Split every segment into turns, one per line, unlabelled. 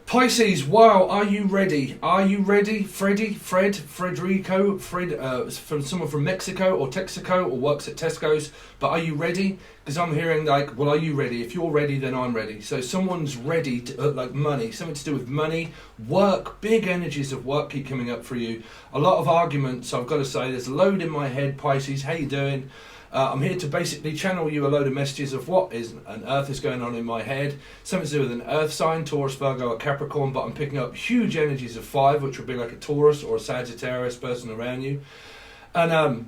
Pisces, wow, are you ready? Are you ready? Frederico, from someone from Mexico or Texaco or works at Tesco's, but are you ready? Because I'm hearing like, well, are you ready? If you're ready, then I'm ready. So someone's ready to, like money, something to do with money, work, big energies of work keep coming up for you. A lot of arguments, I've got to say, there's a load in my head, Pisces, how you doing? I'm here to basically channel you a load of messages of what is on earth is going on in my head. Something to do with an earth sign, Taurus, Virgo or Capricorn, but I'm picking up huge energies of 5, which would be like a Taurus or a Sagittarius person around you. And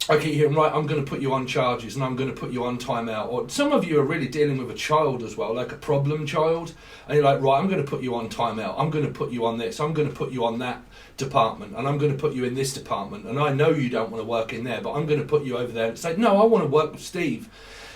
I keep hearing, right, I'm going to put you on charges and I'm going to put you on timeout. Or some of you are really dealing with a child as well, like a problem child. And you're like, right, I'm going to put you on timeout. I'm going to put you on this. I'm going to put you on that department. And I'm going to put you in this department. And I know you don't want to work in there, but I'm going to put you over there. It's like, no, I want to work with Steve.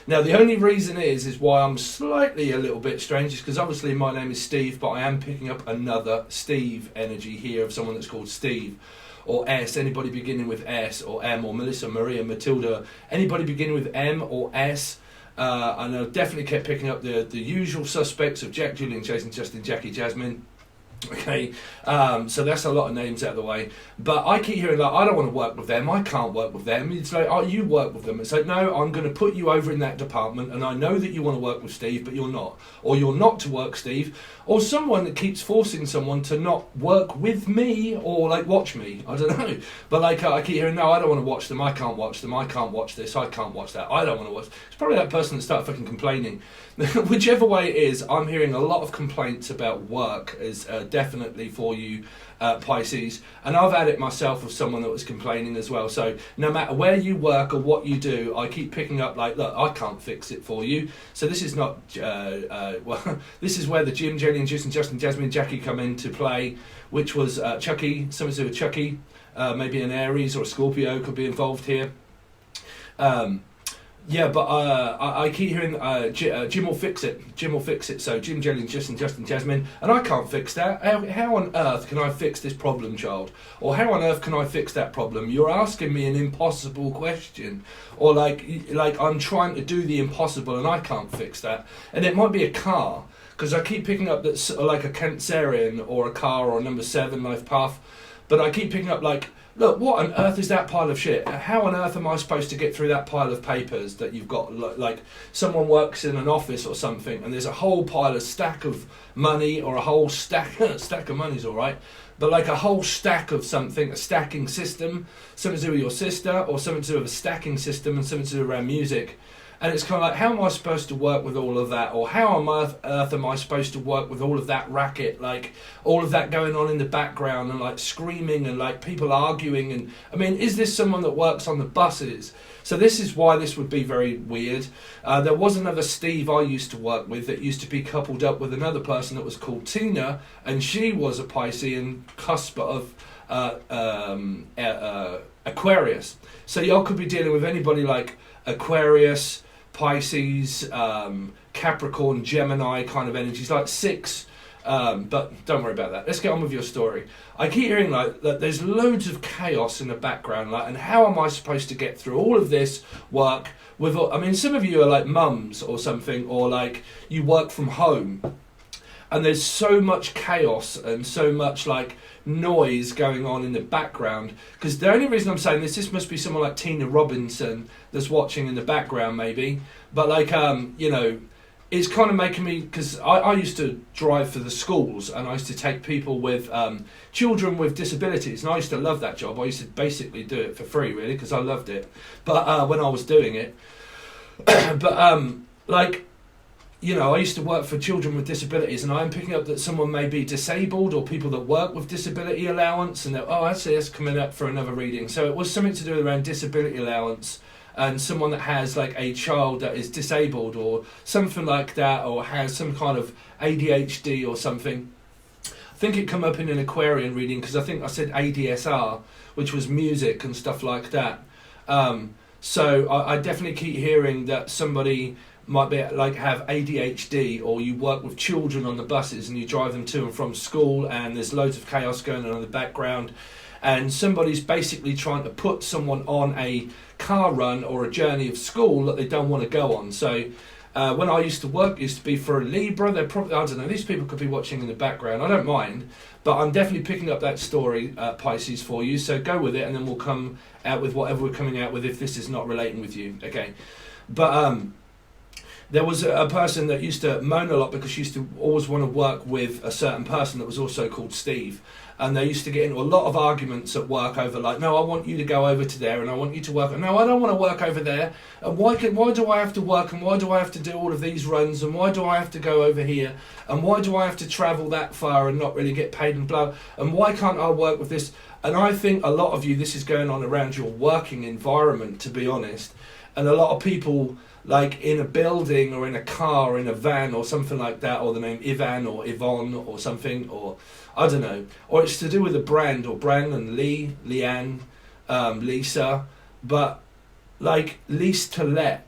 Now, the only reason is why I'm slightly a little bit strange is because obviously my name is Steve, but I am picking up another Steve energy here of someone that's called Steve. Or S, anybody beginning with S, or M, or Melissa, Maria, Matilda, anybody beginning with M or S. And I definitely kept picking up the usual suspects of Jack, Julian, Jason, Justin, Jackie, Jasmine. Okay, so that's a lot of names out of the way. But I keep hearing like, I don't want to work with them, I can't work with them. It's like, oh, you work with them. It's like, no, I'm going to put you over in that department, and I know that you want to work with Steve, but you're not. Or you're not to work Steve. Or someone that keeps forcing someone to not work with me, or like watch me. I don't know. But like, I keep hearing, no, I don't want to watch them, I can't watch them, I can't watch this, I can't watch that, I don't want to watch. It's probably that person that started fucking complaining. Whichever way it is, I'm hearing a lot of complaints about work is definitely for you, Pisces. And I've had it myself with someone that was complaining as well. So no matter where you work or what you do, I keep picking up like, look, I can't fix it for you. So this is not, well, this is where the Jim, Jenny and Justin, Jasmine and Jackie come into play, which was Chucky, something to do with Chucky, maybe an Aries or a Scorpio could be involved here. Yeah, but I keep hearing Jim will fix it. Jim will fix it. So Jim, Jelly, Justin, Jasmine, and I can't fix that. How on earth can I fix this problem, child? Or how on earth can I fix that problem? You're asking me an impossible question, or like I'm trying to do the impossible and I can't fix that. And it might be a car, because I keep picking up that's like a Cancerian or a car or a number 7 life path, but I keep picking up like, look, what on earth is that pile of shit? How on earth am I supposed to get through that pile of papers that you've got? Like someone works in an office or something and there's a whole pile of stack of money, or a whole stack of money's all right, but like a whole stack of something, a stacking system, something to do with your sister, or something to do with a stacking system and something to do around music. And it's kind of like, how am I supposed to work with all of that? Or how on earth am I supposed to work with all of that racket? Like, all of that going on in the background and like screaming and like people arguing. And I mean, is this someone that works on the buses? So this is why this would be very weird. There was another Steve I used to work with that used to be coupled up with another person that was called Tina. And she was a Piscean cusp of Aquarius. So y'all could be dealing with anybody like Aquarius, Pisces, Capricorn, Gemini kind of energies, like 6, but don't worry about that. Let's get on with your story. I keep hearing like that there's loads of chaos in the background, like, and how am I supposed to get through all of this work with, I mean, some of you are like mums or something, or like you work from home, and there's so much chaos and so much like noise going on in the background. Because the only reason I'm saying this must be someone like Tina Robinson that's watching in the background maybe, but like you know, it's kind of making me, because I used to drive for the schools and I used to take people with children with disabilities, and I used to love that job. I used to basically do it for free really because I loved it, but when I was doing it but like, you know, I used to work for children with disabilities, and I'm picking up that someone may be disabled, or people that work with disability allowance, and oh, actually that's coming up for another reading. So it was something to do around disability allowance, and someone that has like a child that is disabled or something like that, or has some kind of ADHD or something. I think it come up in an Aquarian reading, because I think I said ADSR, which was music and stuff like that. So I definitely keep hearing that somebody might be like have ADHD, or you work with children on the buses and you drive them to and from school, and there's loads of chaos going on in the background, and somebody's basically trying to put someone on a car run or a journey of school that they don't want to go on. So When I used to work, it used to be for a Libra. They're probably, I don't know, these people could be watching in the background. I don't mind, but I'm definitely picking up that story, Pisces, for you. So go with it, and then we'll come out with whatever we're coming out with if this is not relating with you. Okay, but there was a person that used to moan a lot because she used to always want to work with a certain person that was also called Steve. And they used to get into a lot of arguments at work over, like, no, I want you to go over to there, and I want you to work. No, I don't want to work over there. And why do I have to work, and why do I have to do all of these runs, and why do I have to go over here, and why do I have to travel that far and not really get paid and blah, and why can't I work with this? And I think a lot of you, this is going on around your working environment, to be honest. And a lot of people, like in a building or in a car or in a van or something like that, or the name Ivan or Yvonne or something, or I don't know, or it's to do with a brand, or Brandon, Lee, Leanne, Lisa, but like lease to let,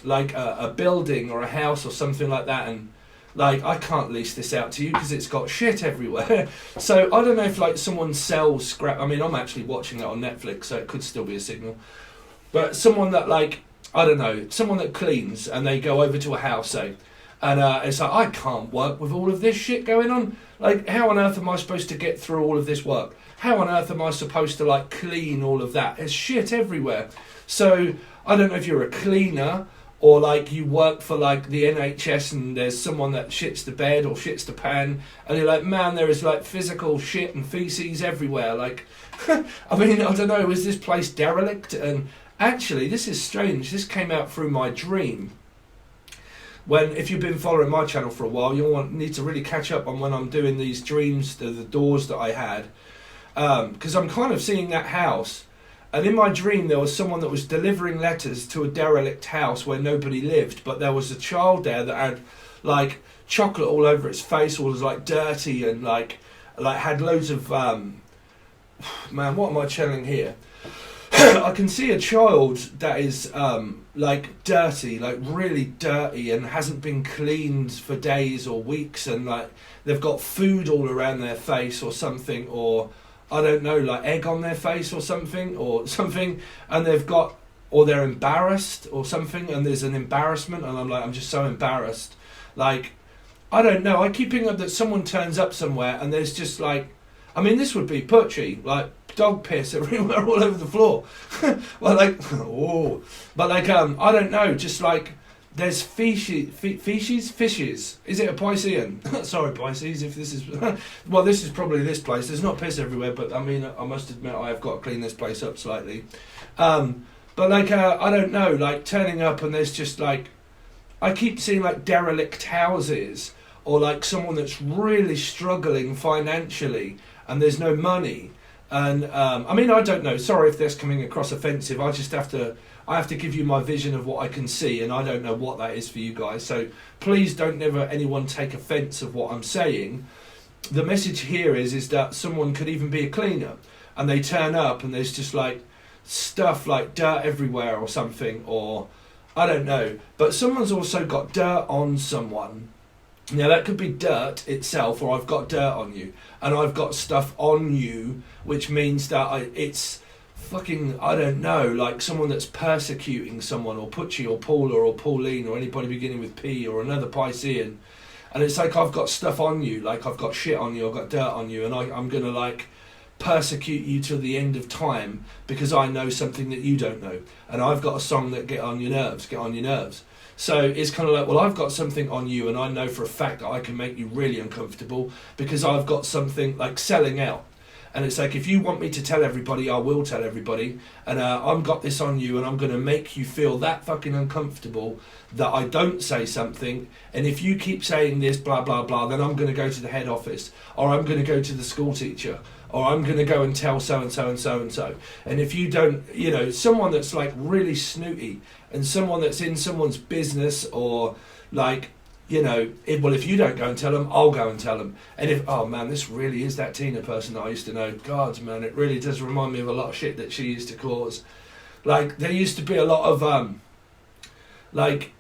like a building or a house or something like that, and like I can't lease this out to you because it's got shit everywhere. So I don't know if like someone sells scrap. I mean, I'm actually watching it on Netflix, so it could still be a signal. But someone that like, I don't know, someone that cleans and they go over to a house, say, and it's like, I can't work with all of this shit going on. Like, how on earth am I supposed to get through all of this work? How on earth am I supposed to like clean all of that? There's shit everywhere. So I don't know if you're a cleaner or like you work for like the NHS and there's someone that shits the bed or shits the pan, and you're like, man, there is like physical shit and feces everywhere. Like, I mean, I don't know, is this place derelict? And actually, this is strange. This came out through my dream. When, if you've been following my channel for a while, you'll need to really catch up on when I'm doing these dreams, the doors that I had. Because I'm kind of seeing that house. And in my dream, there was someone that was delivering letters to a derelict house where nobody lived. But there was a child there that had, like, chocolate all over its face, or was, like, dirty and, like had loads of... man, what am I channeling here? I can see a child that is like dirty, like really dirty, and hasn't been cleaned for days or weeks, and like they've got food all around their face or something, or I don't know, like egg on their face or something, and they've got, or they're embarrassed or something, and there's an embarrassment, and I'm like, I'm just so embarrassed. Like, I don't know, I keep picking up that someone turns up somewhere and there's just like, I mean, this would be putchy, like dog piss everywhere, all over the floor. Well, like, oh, but like, I don't know, just like, there's fishes. Is it a Piscean? Sorry, Pisces, if this is, well, this is probably this place. There's not piss everywhere, but I mean, I must admit, I have got to clean this place up slightly. But like, I don't know, like turning up and there's just like, I keep seeing like derelict houses, or like someone that's really struggling financially and there's no money. And I mean, I don't know, sorry if that's coming across offensive. I just have to give you my vision of what I can see, and I don't know what that is for you guys. So please don't never anyone take offence of what I'm saying. The message here is that someone could even be a cleaner, and they turn up and there's just like stuff like dirt everywhere or something, or I don't know. But someone's also got dirt on someone. Now that could be dirt itself, or I've got dirt on you, and I've got stuff on you, which means that it's fucking, I don't know, like someone that's persecuting someone, or Pucci, or Paula, or Pauline, or anybody beginning with P, or another Piscean, and it's like I've got stuff on you, like I've got shit on you, I've got dirt on you, and I'm gonna like persecute you till the end of time because I know something that you don't know, and I've got a song that get on your nerves. So it's kind of like, well, I've got something on you, and I know for a fact that I can make you really uncomfortable because I've got something like selling out. And it's like, if you want me to tell everybody, I will tell everybody. And I've got this on you, and I'm going to make you feel that fucking uncomfortable that I don't say something. And if you keep saying this, blah, blah, blah, then I'm going to go to the head office, or I'm going to go to the school teacher, or I'm going to go and tell so-and-so and so-and-so. And if you don't, you know, someone that's like really snooty, and someone that's in someone's business, or like, you know, if you don't go and tell them, I'll go and tell them. And if, oh man, this really is that Tina person that I used to know. God, man, it really does remind me of a lot of shit that she used to cause. Like, there used to be a lot of, like,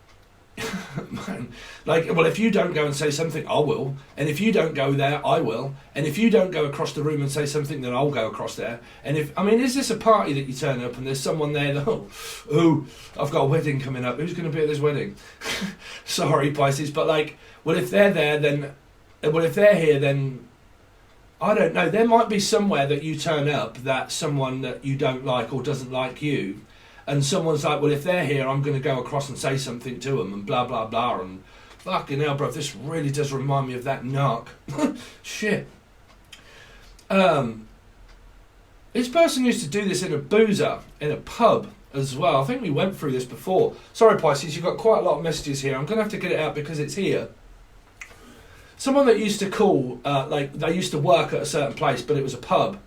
man, like, well, if you don't go and say something, I will. And if you don't go there, I will. And if you don't go across the room and say something, then I'll go across there. And if, I mean, is this a party that you turn up and there's someone there that, oh, I've got a wedding coming up. Who's going to be at this wedding? Sorry, Pisces. But like, well, if they're there, then, well, if they're here, then, I don't know. There might be somewhere that you turn up that someone that you don't like or doesn't like you. And someone's like, well, if they're here, I'm going to go across and say something to them and blah, blah, blah. And fucking hell, bro, this really does remind me of that narc. Shit. This person used to do this in a boozer, in a pub as well. I think we went through this before. Sorry, Pisces, you've got quite a lot of messages here. I'm going to have to get it out because it's here. Someone that used to call, like, they used to work at a certain place, but it was a pub.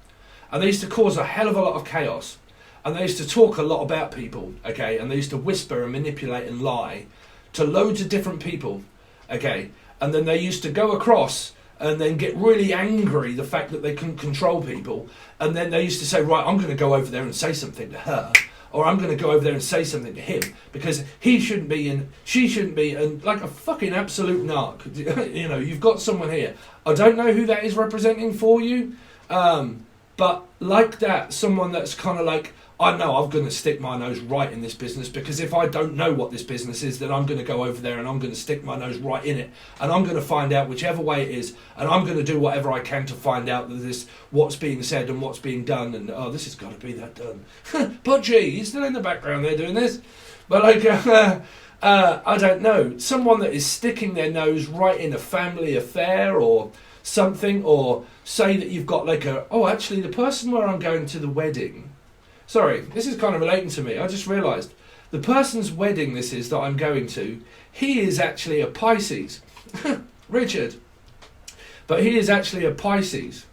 And they used to cause a hell of a lot of chaos. And they used to talk a lot about people, okay? And they used to whisper and manipulate and lie to loads of different people, okay? And then they used to go across and then get really angry, the fact that they couldn't control people. And then they used to say, right, I'm going to go over there and say something to her. Or I'm going to go over there and say something to him. Because he shouldn't be and she shouldn't be. And like a fucking absolute narc. You know, you've got someone here. I don't know who that is representing for you. But like that, someone that's kind of like, I know I'm going to stick my nose right in this business, because if I don't know what this business is, then I'm going to go over there and I'm going to stick my nose right in it, and I'm going to find out whichever way it is, and I'm going to do whatever I can to find out that this, what's being said and what's being done, and oh, this has got to be that done. But gee, he's still in the background there doing this. But like, I don't know, someone that is sticking their nose right in a family affair or something, or say that you've got like a, oh, actually the person where I'm going to the wedding, sorry, this is kind of relating to me. I just realised the person's wedding this is that I'm going to, he is actually a Pisces. Richard. But he is actually a Pisces.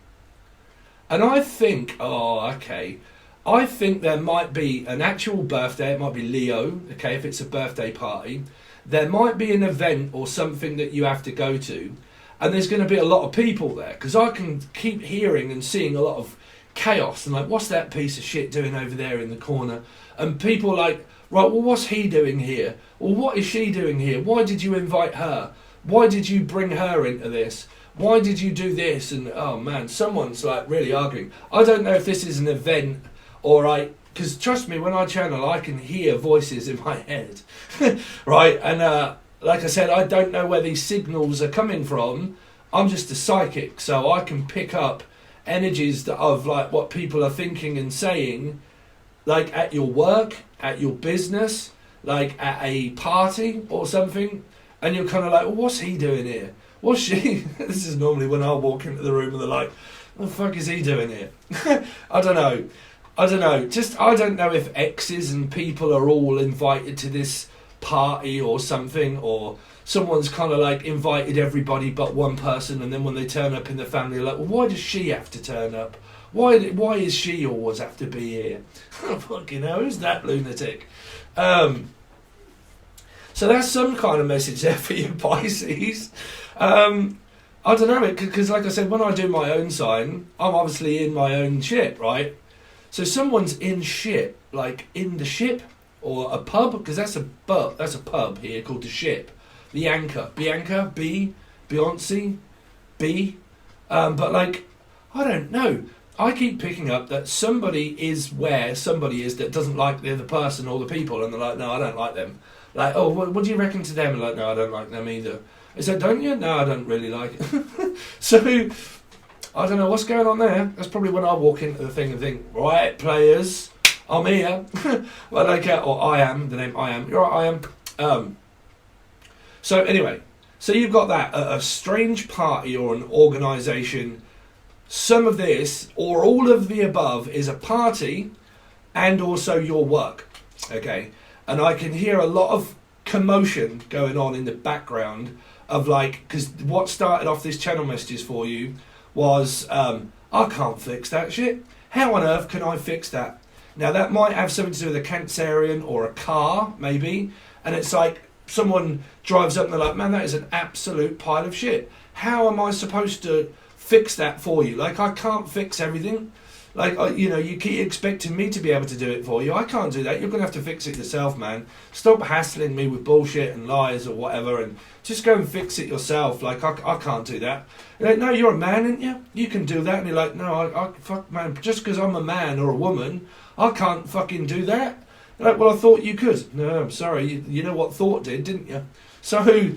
And I think, oh, okay, I think there might be an actual birthday. It might be Leo, okay, if it's a birthday party. There might be an event or something that you have to go to. And there's going to be a lot of people there. Because I can keep hearing and seeing a lot of chaos and like, what's that piece of shit doing over there in the corner? And people like, right, well, what's he doing here? Or what is she doing here? Why did you invite her? Why did you bring her into this? Why did you do this? And oh man, someone's like really arguing. I don't know if this is an event or because trust me, when I channel, I can hear voices in my head, right? And like I said, I don't know where these signals are coming from. I'm just a psychic, so I can pick up energies of like what people are thinking and saying, like at your work, at your business, like at a party or something, and you're kind of like, well, what's he doing here? What's she? This is normally when I walk into the room and they're like, what the fuck is he doing here? I don't know. Just, I don't know if exes and people are all invited to this party or something, or someone's kind of like invited everybody but one person, and then when they turn up in the family, they're like, well, why does she have to turn up? Why is she always have to be here? Fucking hell, who's that lunatic? So that's some kind of message there for you, Pisces. I don't know, because like I said, when I do my own sign, I'm obviously in my own shit, right? So someone's in shit, like in the ship, or a pub, because that's a pub here called the Ship. The Anchor. Bianca, B, Beyonce, B. But like, I don't know. I keep picking up that somebody is where somebody is that doesn't like the other person or the people, and they're like, no, I don't like them. Like, oh, what do you reckon to them? And like, no, I don't like them either. I said, don't you? No, I don't really like it. So, I don't know what's going on there. That's probably when I walk into the thing and think, right, players, I'm here. Well, like, or I am, the name I am. You're right, I am. So anyway, so you've got that, a strange party or an organisation. Some of this, or all of the above, is a party and also your work, okay? And I can hear a lot of commotion going on in the background of like, because what started off this channel messages for you was, I can't fix that shit. How on earth can I fix that? Now that might have something to do with a Cancerian or a car, maybe, and it's like, someone drives up and they're like, man, that is an absolute pile of shit. How am I supposed to fix that for you? Like, I can't fix everything. Like, you know, you keep expecting me to be able to do it for you. I can't do that. You're going to have to fix it yourself, man. Stop hassling me with bullshit and lies or whatever, and just go and fix it yourself. Like, I can't do that. You're like, no, you're a man, aren't you? You can do that. And you're like, no, I fuck, man, just because I'm a man or a woman, I can't fucking do that. You're like, well, I thought you could. No, I'm sorry. You know what thought did, didn't you? So,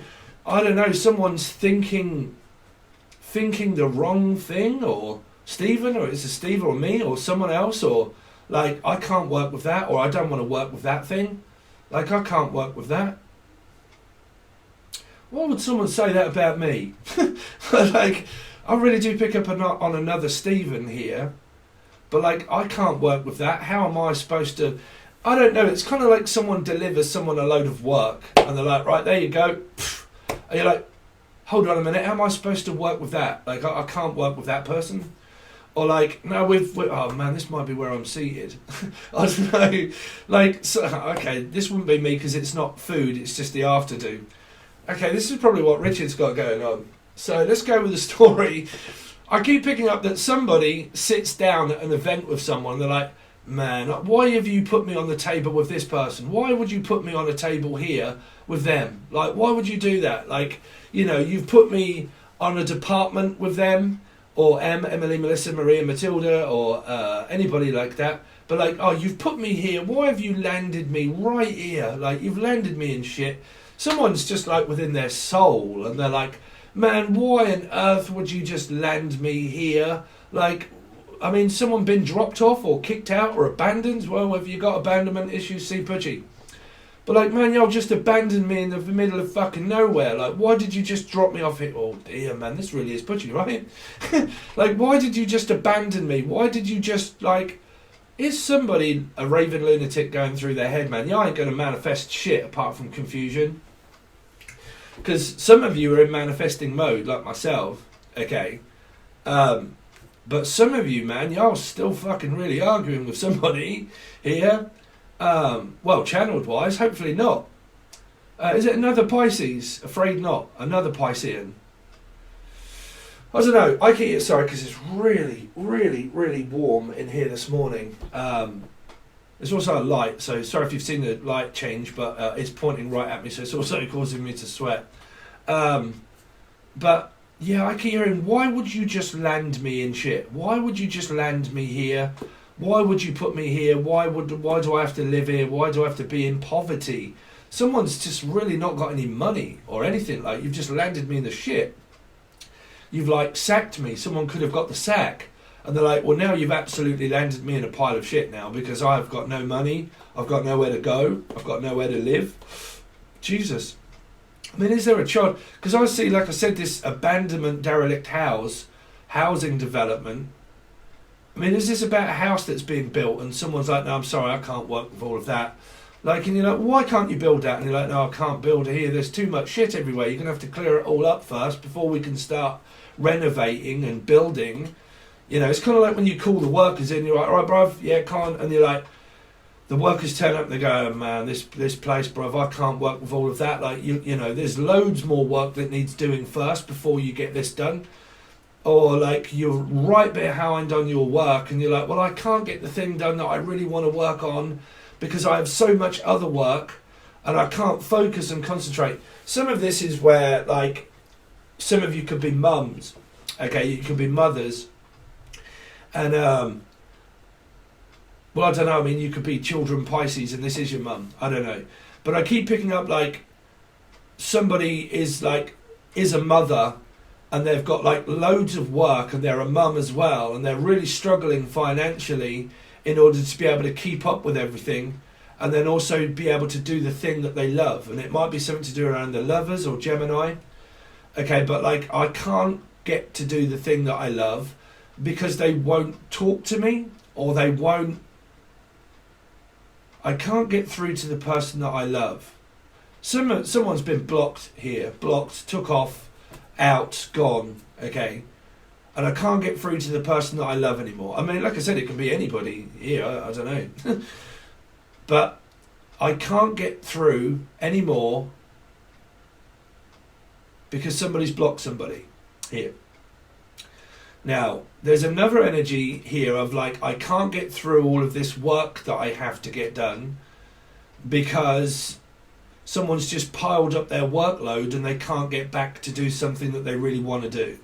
I don't know, someone's thinking the wrong thing, or Stephen, or is it Steve or me or someone else, or like, I can't work with that, or I don't want to work with that thing. Like, I can't work with that. Why would someone say that about me? Like, I really do pick up on another Stephen here, but like, I can't work with that. How am I supposed to? I don't know. It's kind of like someone delivers someone a load of work, and they're like, right, there you go. And you're like, hold on a minute, how am I supposed to work with that? Like, I can't work with that person. Or like, no, oh man, this might be where I'm seated. I don't know. Like, so, okay, this wouldn't be me because it's not food, it's just the afterdo. Okay, this is probably what Richard's got going on. So let's go with the story. I keep picking up that somebody sits down at an event with someone, they're like, man, why have you put me on the table with this person? Why would you put me on a table here with them? Like, why would you do that? Like, you know, you've put me on a department with them, or Emily, Melissa, Maria, Matilda, or anybody like that. But like, oh, you've put me here. Why have you landed me right here? Like, you've landed me in shit. Someone's just like within their soul, and they're like, man, why on earth would you just land me here? Like, I mean, someone been dropped off or kicked out or abandoned? Well, have you got abandonment issues, see Pudgy? But like, man, y'all just abandoned me in the middle of fucking nowhere. Like, why did you just drop me off here? Oh dear, man, this really is Pudgy, right? Like, why did you just abandon me? Why did you just, like, is somebody a raving lunatic going through their head, man? You ain't going to manifest shit apart from confusion. Because some of you are in manifesting mode, like myself, okay? But some of you, man, y'all still fucking really arguing with somebody here. Well, channeled wise, hopefully not. Is it another Pisces? Afraid not. Another Piscean. I don't know. I keep sorry because it's really, really, really warm in here this morning. There's also a light, so sorry if you've seen the light change, but it's pointing right at me, so it's also causing me to sweat. But yeah, I keep hearing, why would you just land me in shit? Why would you just land me here? Why would you put me here? Why do I have to live here? Why do I have to be in poverty? Someone's just really not got any money or anything. Like, you've just landed me in the shit. You've like sacked me. Someone could have got the sack. And they're like, well, now you've absolutely landed me in a pile of shit now because I've got no money. I've got nowhere to go. I've got nowhere to live. Jesus. I mean, is there a child? Because I see, like I said, this abandonment, derelict housing development. I mean, is this about a house that's being built and someone's like, no, I'm sorry, I can't work with all of that. Like, and you're like, why can't you build that? And you're like, no, I can't build it here. There's too much shit everywhere. You're going to have to clear it all up first before we can start renovating and building. You know, it's kind of like when you call the workers in, you're like, all right, bruv, yeah, can't. And you're like, the workers turn up and they go, oh, man, this place, bruv, I can't work with all of that. Like, you know, there's loads more work that needs doing first before you get this done. Or like, you're right behind on your work and you're like, well, I can't get the thing done that I really want to work on because I have so much other work and I can't focus and concentrate. Some of this is where, like, some of you could be mums, okay, you could be mothers. And, well, I don't know, I mean, you could be children Pisces and this is your mum, I don't know. But I keep picking up, like, somebody is a mother and they've got, like, loads of work and they're a mum as well and they're really struggling financially in order to be able to keep up with everything and then also be able to do the thing that they love. And it might be something to do around the lovers or Gemini. Okay, but, like, I can't get to do the thing that I love because they won't talk to me or I can't get through to the person that I love. Someone's been blocked here, took off, out, gone, okay? And I can't get through to the person that I love anymore. I mean, like I said, it can be anybody here, I don't know. But I can't get through anymore because somebody's blocked somebody here. Now, there's another energy here of like, I can't get through all of this work that I have to get done because someone's just piled up their workload and they can't get back to do something that they really want to do.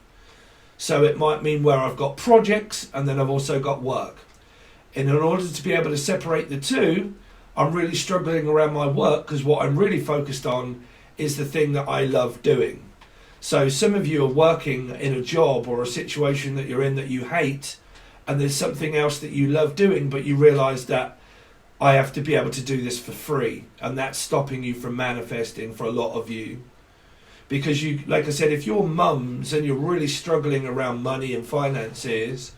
So it might mean where I've got projects and then I've also got work. And in order to be able to separate the two, I'm really struggling around my work because what I'm really focused on is the thing that I love doing. So some of you are working in a job or a situation that you're in that you hate, and there's something else that you love doing, but you realise that I have to be able to do this for free, and that's stopping you from manifesting for a lot of you. Because you, like I said, if you're mums and you're really struggling around money and finances,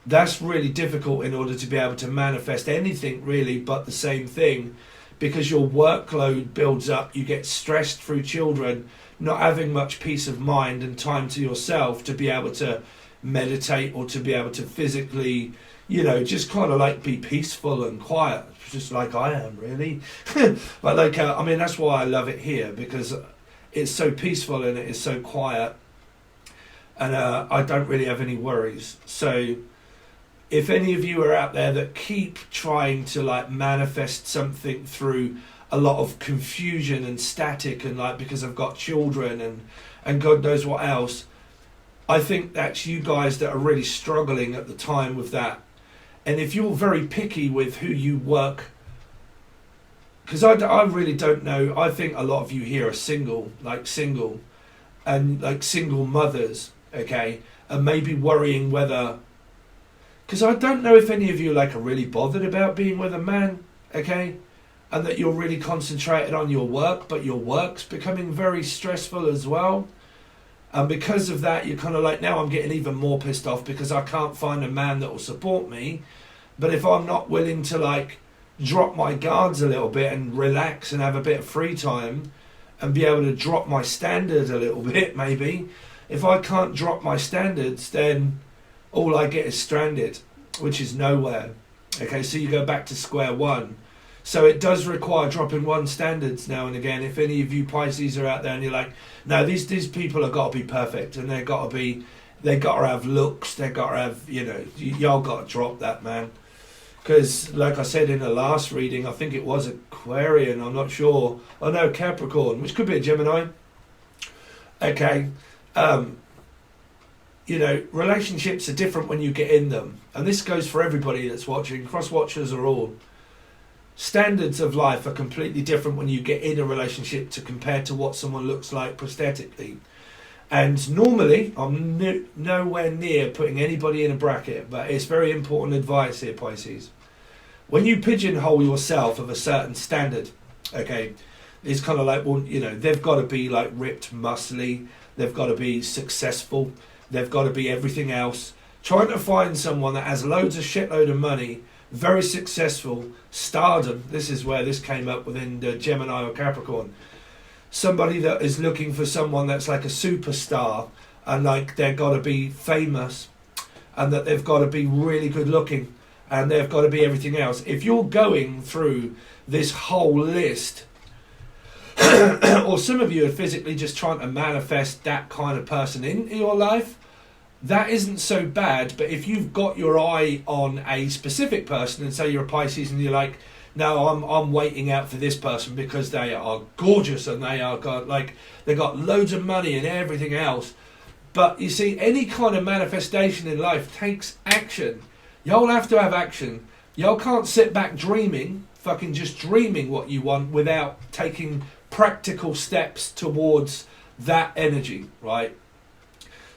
that's really difficult in order to be able to manifest anything really but the same thing, because your workload builds up, you get stressed through children, not having much peace of mind and time to yourself to be able to meditate or to be able to physically, you know, just kind of like be peaceful and quiet, just like I am really. But like, I mean, that's why I love it here, because it's so peaceful and it is so quiet, and I don't really have any worries. So if any of you are out there that keep trying to like manifest something through a lot of confusion and static and like because I've got children and God knows what else, I think that's you guys that are really struggling at the time with that. And if you're very picky with who you work, because I really don't know, I think a lot of you here are single and like single mothers, okay, and maybe worrying whether, because I don't know if any of you like are really bothered about being with a man, okay, and that you're really concentrated on your work, but your work's becoming very stressful as well. And because of that, you're kind of like, now I'm getting even more pissed off because I can't find a man that will support me. But if I'm not willing to like drop my guards a little bit and relax and have a bit of free time and be able to drop my standards a little bit, maybe, if I can't drop my standards, then all I get is stranded, which is nowhere. Okay, so you go back to square one. So it does require dropping one standards now and again. If any of you Pisces are out there and you're like, no, these people have got to be perfect and they got to have looks, they got to have, you know, y'all got to drop that, man. Because like I said in the last reading, I think it was Aquarian, I'm not sure. Oh no, Capricorn, which could be a Gemini. Okay, you know, relationships are different when you get in them. And this goes for everybody that's watching, cross-watchers are all. Standards of life are completely different when you get in a relationship to compare to what someone looks like prosthetically. And normally, I'm nowhere near putting anybody in a bracket, but it's very important advice here, Pisces. When you pigeonhole yourself of a certain standard, okay, it's kind of like, well, you know, they've got to be like ripped, muscly, they've got to be successful, they've got to be everything else. Trying to find someone that has loads of shitload of money, very successful, stardom, this is where this came up within the Gemini or Capricorn. Somebody that is looking for someone that's like a superstar and like they've got to be famous and that they've got to be really good looking and they've got to be everything else. If you're going through this whole list, or some of you are physically just trying to manifest that kind of person in your life, that isn't so bad. But if you've got your eye on a specific person and say you're a Pisces and you're like, no, I'm waiting out for this person because they are gorgeous and they got loads of money and everything else. But you see, any kind of manifestation in life takes action. Y'all have to have action. Y'all can't sit back dreaming, fucking just dreaming what you want without taking practical steps towards that energy, right?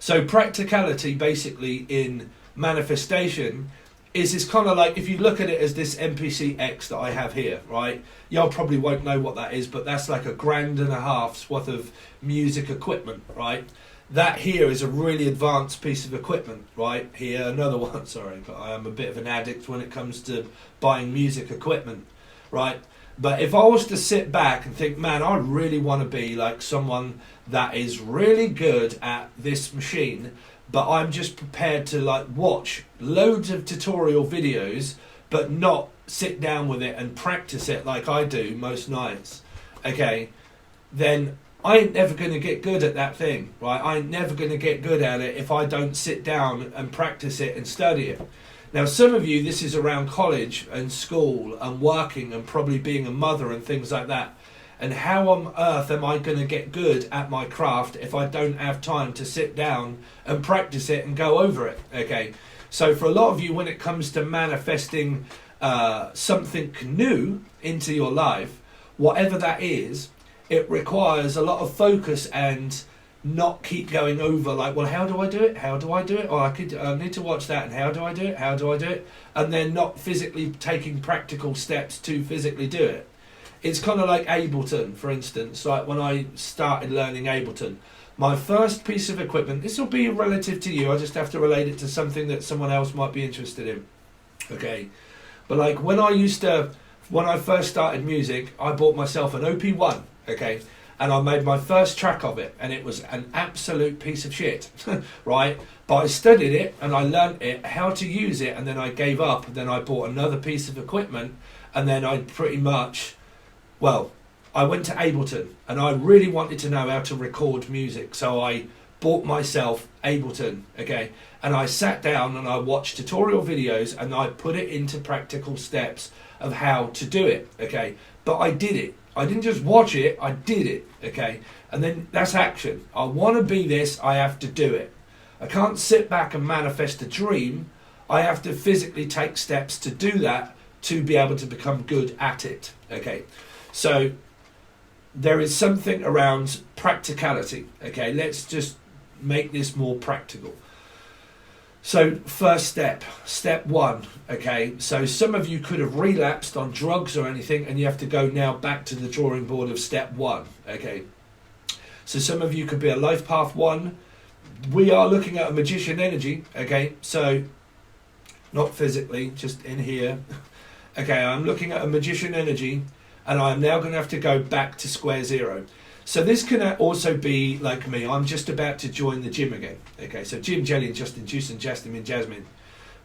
So practicality basically in manifestation is this kind of like, if you look at it as this MPC X that I have here, right? Y'all probably won't know what that is, but that's like $1,500 worth of music equipment, right? That here is a really advanced piece of equipment, right? Here, another one, sorry, but I am a bit of an addict when it comes to buying music equipment, right? But if I was to sit back and think, man, I really want to be like someone that is really good at this machine, but I'm just prepared to like watch loads of tutorial videos, but not sit down with it and practice it like I do most nights, okay, then I ain't never going to get good at that thing, right? I ain't never going to get good at it if I don't sit down and practice it and study it. Now, some of you, this is around college and school and working and probably being a mother and things like that. And how on earth am I going to get good at my craft if I don't have time to sit down and practice it and go over it? Okay, so for a lot of you, when it comes to manifesting something new into your life, whatever that is, it requires a lot of focus and not keep going over like, well, how do I do it? How do I do it? Or I need to watch that, and how do I do it? How do I do it? And then not physically taking practical steps to physically do it. It's kind of like Ableton, for instance. Like when I started learning Ableton, my first piece of equipment, this will be relative to you, I just have to relate it to something that someone else might be interested in. Okay. But like when I first started music, I bought myself an OP1, okay, and I made my first track of it, and it was an absolute piece of shit, right? But I studied it, and I learnt it, how to use it, and then I gave up, and then I bought another piece of equipment, and then I pretty much, well, I went to Ableton, and I really wanted to know how to record music, so I bought myself Ableton, okay, and I sat down and I watched tutorial videos, and I put it into practical steps of how to do it, okay, but I did it. I didn't just watch it, I did it, okay? And then that's action. I want to be this, I have to do it. I can't sit back and manifest a dream. I have to physically take steps to do that to be able to become good at it, okay? So there is something around practicality, okay? Let's just make this more practical. So first step one, okay, so some of you could have relapsed on drugs or anything, and you have to go now back to the drawing board of step one, okay. So some of you could be a life path one. We are looking at a magician energy, okay, so not physically, just in here. Okay, I'm looking at a magician energy, and I'm now going to have to go back to square zero. So this can also be like me. I'm just about to join the gym again. Okay, so Jim, Jelly, and Justin, Juice, and Jasmine, Jasmine.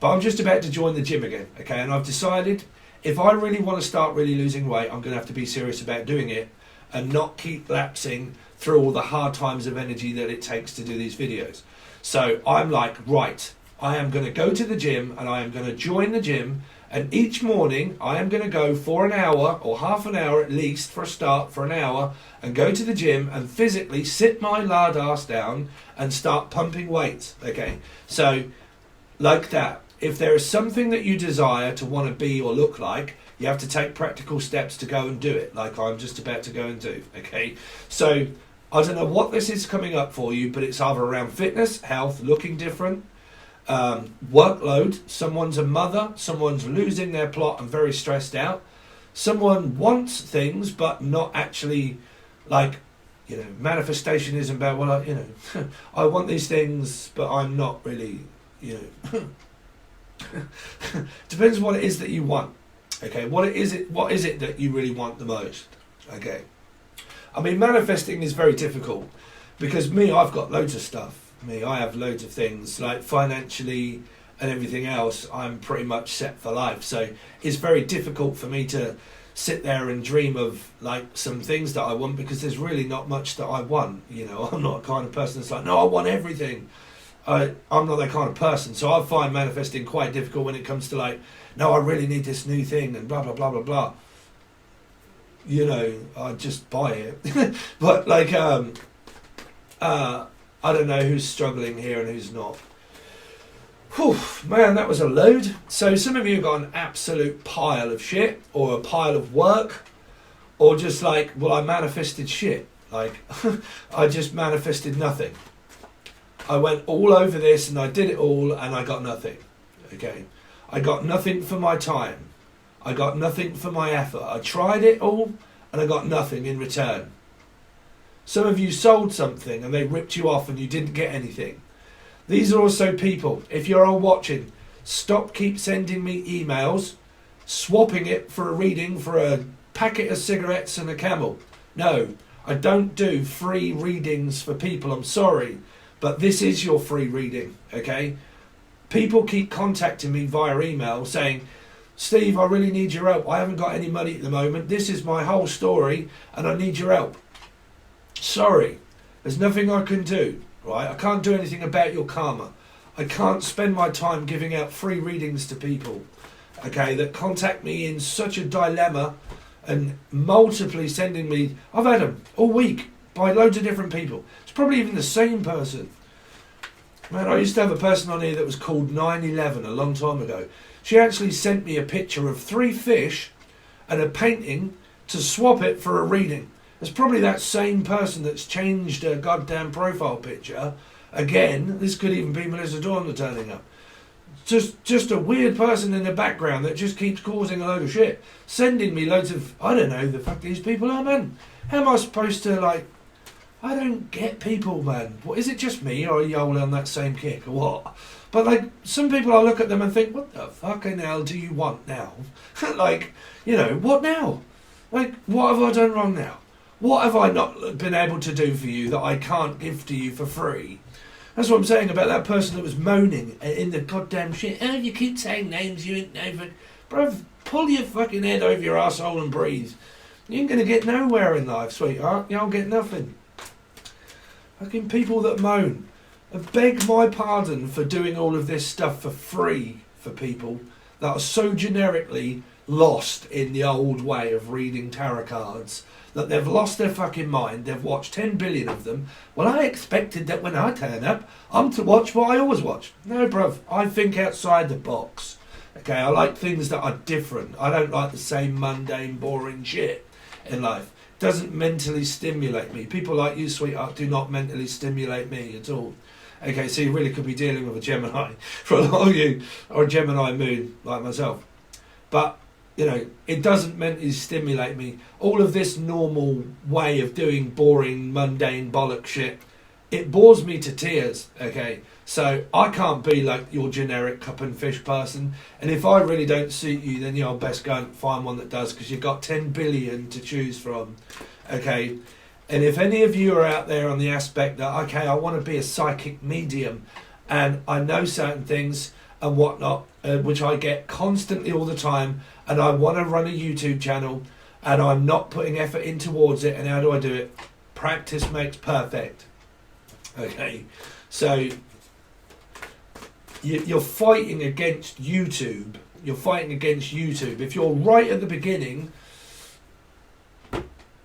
But I'm just about to join the gym again. Okay, and I've decided if I really want to start really losing weight, I'm going to have to be serious about doing it and not keep lapsing through all the hard times of energy that it takes to do these videos. So I'm like, right, I am going to go to the gym and I am going to join the gym. And each morning I am going to go for an hour or half an hour at least for a start, for an hour, and go to the gym and physically sit my lard ass down and start pumping weights. Okay, so like that. If there is something that you desire to want to be or look like, you have to take practical steps to go and do it, like I'm just about to go and do. Okay, so I don't know what this is coming up for you, but it's either around fitness, health, looking different, workload, someone's a mother, someone's losing their plot and very stressed out, someone wants things but not actually, like, you know, manifestation isn't about, well, I want these things but I'm not really, depends what it is that you want. Okay, what is it that you really want the most? Okay, I mean, manifesting is very difficult because I've got loads of stuff. I have loads of things, like financially and everything else, I'm pretty much set for life. So it's very difficult for me to sit there and dream of like some things that I want because there's really not much that I want. I'm not a kind of person that's like, no, I want everything. I'm not that kind of person. So I find manifesting quite difficult when it comes to like, no, I really need this new thing and blah, blah, blah, blah, blah. I just buy it. But like, I don't know who's struggling here and who's not. Whew, man, that was a load. So some of you have got an absolute pile of shit or a pile of work or just like, well, I manifested shit. Like, I just manifested nothing. I went all over this and I did it all and I got nothing. Okay, I got nothing for my time. I got nothing for my effort. I tried it all and I got nothing in return. Some of you sold something and they ripped you off and you didn't get anything. These are also people, if you're all watching, keep sending me emails, swapping it for a reading for a packet of cigarettes and a camel. No, I don't do free readings for people, I'm sorry, but this is your free reading, okay? People keep contacting me via email saying, Steve, I really need your help. I haven't got any money at the moment. This is my whole story and I need your help. Sorry, there's nothing I can do, right? I can't do anything about your karma. I can't spend my time giving out free readings to people, okay, that contact me in such a dilemma and multiply sending me. I've had them all week by loads of different people. It's probably even the same person. Man, I used to have a person on here that was called 9/11 a long time ago. She actually sent me a picture of 3 fish and a painting to swap it for a reading. It's probably that same person that's changed her goddamn profile picture. Again, this could even be Melissa Dawn turning up. Just a weird person in the background that just keeps causing a load of shit. Sending me loads of, I don't know the fuck these people are, man. How am I supposed to, like, I don't get people, man. What, is it just me, or are you all on that same kick, or what? But, like, some people, I look at them and think, what the fucking hell do you want now? Like, you know, what now? Like, what have I done wrong now? What have I not been able to do for you that I can't give to you for free? That's what I'm saying about that person that was moaning in the goddamn shit. Oh, you keep saying names, you ain't never... Bruv, pull your fucking head over your arsehole and breathe. You ain't going to get nowhere in life, sweetheart. You'll get nothing. Fucking people that moan. I beg my pardon for doing all of this stuff for free for people that are so generically lost in the old way of reading tarot cards that they've lost their fucking mind. They've watched 10 billion of them. Well, I expected that when I turn up, I'm to watch what I always watch. No, bruv, I think outside the box. Okay, I like things that are different. I don't like the same mundane, boring shit in life. It doesn't mentally stimulate me. People like you, sweetheart, do not mentally stimulate me at all. Okay, so you really could be dealing with a Gemini for a lot of you, or a Gemini moon like myself. But you know, it doesn't mentally stimulate me. All of this normal way of doing boring, mundane bollock shit, it bores me to tears, okay? So I can't be like your generic cup and fish person. And if I really don't suit you, then you'll best go and find one that does, because you've got 10 billion to choose from, okay? And if any of you are out there on the aspect that, okay, I want to be a psychic medium and I know certain things and whatnot, which I get constantly all the time, and I want to run a YouTube channel and I'm not putting effort in towards it, and how do I do it? Practice makes perfect. Okay, so you're fighting against YouTube. You're fighting against YouTube. If you're right at the beginning,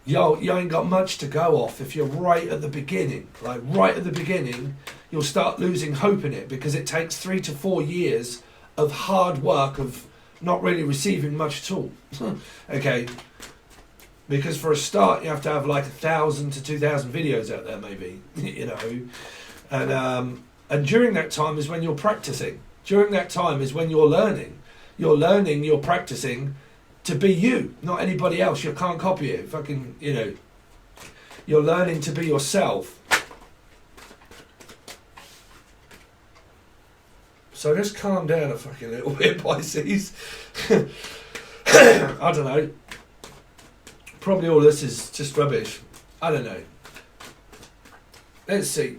you ain't got much to go off. If you're right at the beginning, like right at the beginning, you'll start losing hope in it, because it takes 3 to 4 years of hard work of not really receiving much at all. Okay, because for a start you have to have like 1,000 to 2,000 videos out there, maybe, you know, and during that time is when you're practicing. During that time is when you're learning. You're practicing to be you, not anybody else. You can't copy it. Fucking, you know, you're learning to be yourself. So let's calm down a fucking little bit, Pisces. I don't know. Probably all this is just rubbish. I don't know. Let's see.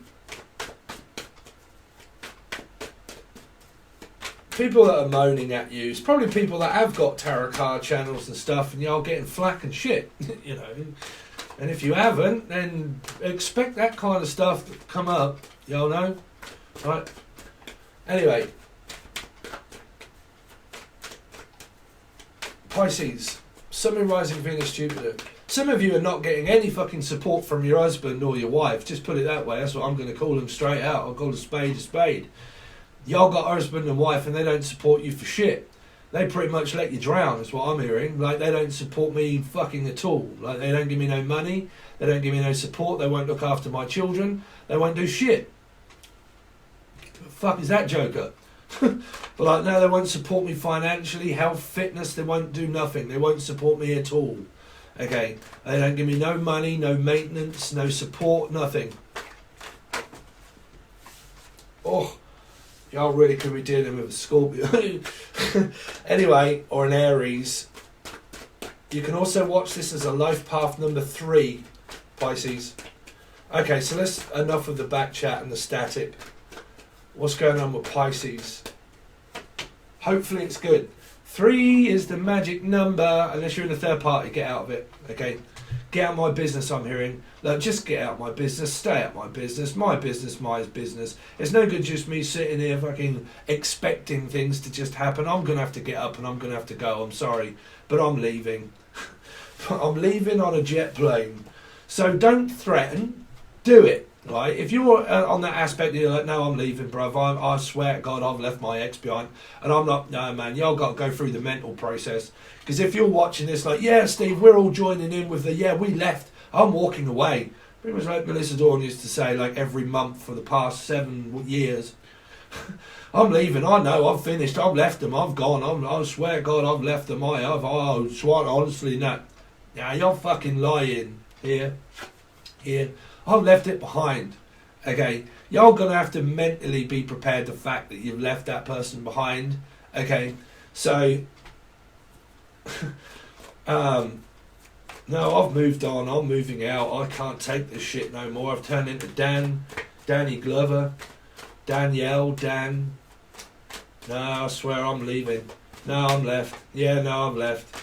People that are moaning at you, it's probably people that have got tarot card channels and stuff, and you're getting flack and shit, you know. And if you haven't, then expect that kind of stuff to come up, y'all know, right? Anyway, Pisces, Sun, Moon, Rising, Venus, Jupiter. Some of you are not getting any fucking support from your husband or your wife. Just put it that way. That's what I'm going to call them straight out. I'll call a spade a spade. Y'all got husband and wife and they don't support you for shit. They pretty much let you drown, is what I'm hearing. Like, they don't support me fucking at all. Like, they don't give me no money. They don't give me no support. They won't look after my children. They won't do shit. The fuck is that, Joker? But like, no, they won't support me financially, health, fitness. They won't do nothing. They won't support me at all. Okay? They don't give me no money, no maintenance, no support, nothing. Oh, y'all really could be dealing with a Scorpio. Anyway, or an Aries. You can also watch this as a life path number 3, Pisces. Okay, so let's enough of the back chat and the static. What's going on with Pisces? Hopefully it's good. 3 is the magic number, unless you're in a third party, get out of it. Okay, Get out my business, I'm hearing. Like, just get out my business, stay out my business, my business. It's no good just me sitting here fucking expecting things to just happen. I'm going to have to get up and I'm going to have to go. I'm sorry, but I'm leaving. I'm leaving on a jet plane. So don't threaten, do it. Right? If you're on that aspect, you're like, no, I'm leaving, bruv. I swear to God, I've left my ex behind. And I'm not, no, man, y'all got to go through the mental process. Because if you're watching this like, yeah, Steve, we're all joining in with the, yeah, we left, I'm walking away. Pretty much like Melissa Dawn used to say, like every month for the past 7 years. I'm leaving, I know, I've finished, I've left them, I've gone, I swear to God, I've left them, I swear, honestly, no. Now, you're fucking lying here. I've left it behind. Okay, you're going to have to mentally be prepared the fact that you've left that person behind. Okay, so no, I've moved on. I'm moving out. I can't take this shit no more. I've turned into Danny Glover, Danielle, Dan. No, I swear I'm leaving. No, I'm left. Yeah, no, I'm left.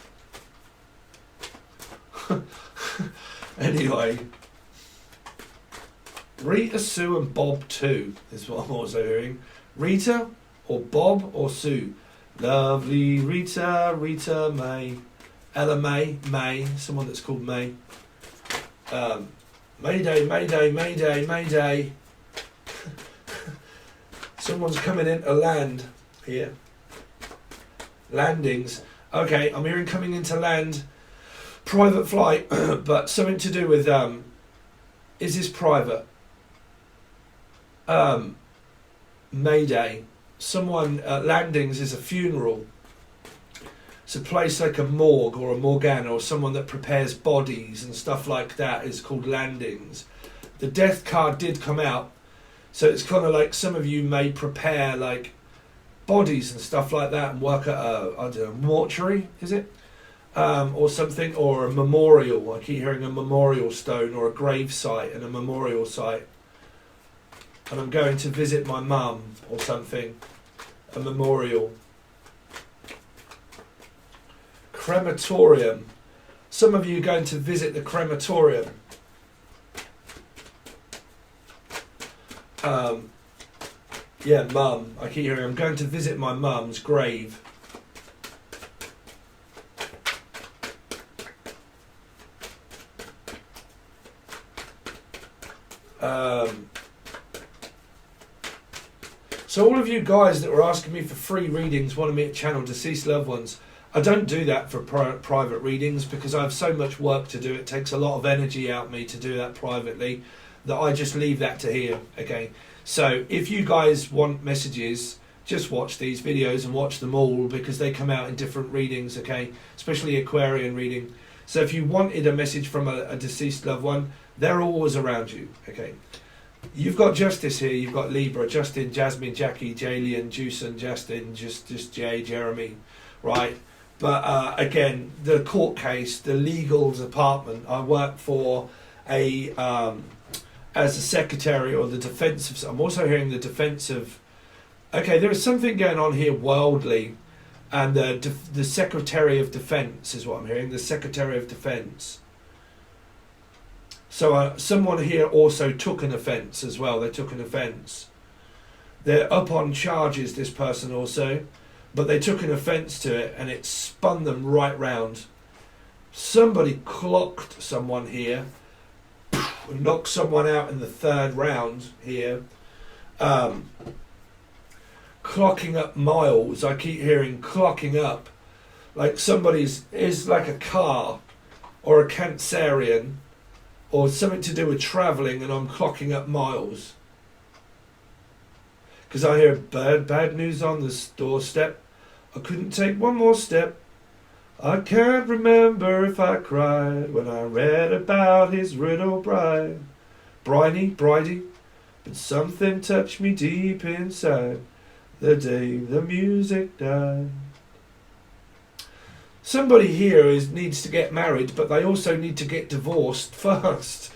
Anyway, Rita, Sue and Bob too is what I'm also hearing. Rita or Bob or Sue. Lovely Rita, Rita May. Ella May, someone that's called May. Mayday, Mayday, Mayday, Mayday. Someone's coming into land here. Landings. Okay, I'm hearing coming into land. Private flight, but something to do with, is this private? Mayday. Someone, landings is a funeral. It's a place like a morgue or a morgan or someone that prepares bodies and stuff like that is called landings. The death card did come out, so it's kind of like some of you may prepare like bodies and stuff like that and work at a, I don't know, mortuary, is it? Or something, or a memorial. I keep hearing a memorial stone or a grave site and a memorial site. And I'm going to visit my mum or something. A memorial. Crematorium. Some of you are going to visit the crematorium. Yeah, mum. I keep hearing I'm going to visit my mum's grave. So all of you guys that were asking me for free readings, wanted me to channel deceased loved ones, I don't do that for private readings because I have so much work to do. It takes a lot of energy out of me to do that privately that I just leave that to here. Okay, so if you guys want messages, just watch these videos and watch them all because they come out in different readings. Okay, especially Aquarian reading. So if you wanted a message from a deceased loved one, they're always around you. Okay. You've got Justice here, you've got Libra, Justin, Jasmine, Jackie, Jalian, Juicen, Justin, just Jay, Jeremy, right? But again, the court case, the legal department, I work for a, as a secretary or the defence of, I'm also hearing the defence of, okay, there is something going on here worldly, and the Secretary of Defence is what I'm hearing, the Secretary of Defence. So someone here also took an offence as well. They took an offence. They're up on charges, this person also, but they took an offence to it and it spun them right round. Somebody clocked someone here, knocked someone out in the 3rd round here. Clocking up miles. I keep hearing clocking up. Like somebody's, is like a car or a Cancerian, or something to do with travelling, and I'm clocking up miles. Because I hear bad news on the doorstep. I couldn't take one more step. I can't remember if I cried when I read about his riddle bride. Bridey, but something touched me deep inside the day the music died. Somebody here needs to get married, but they also need to get divorced first.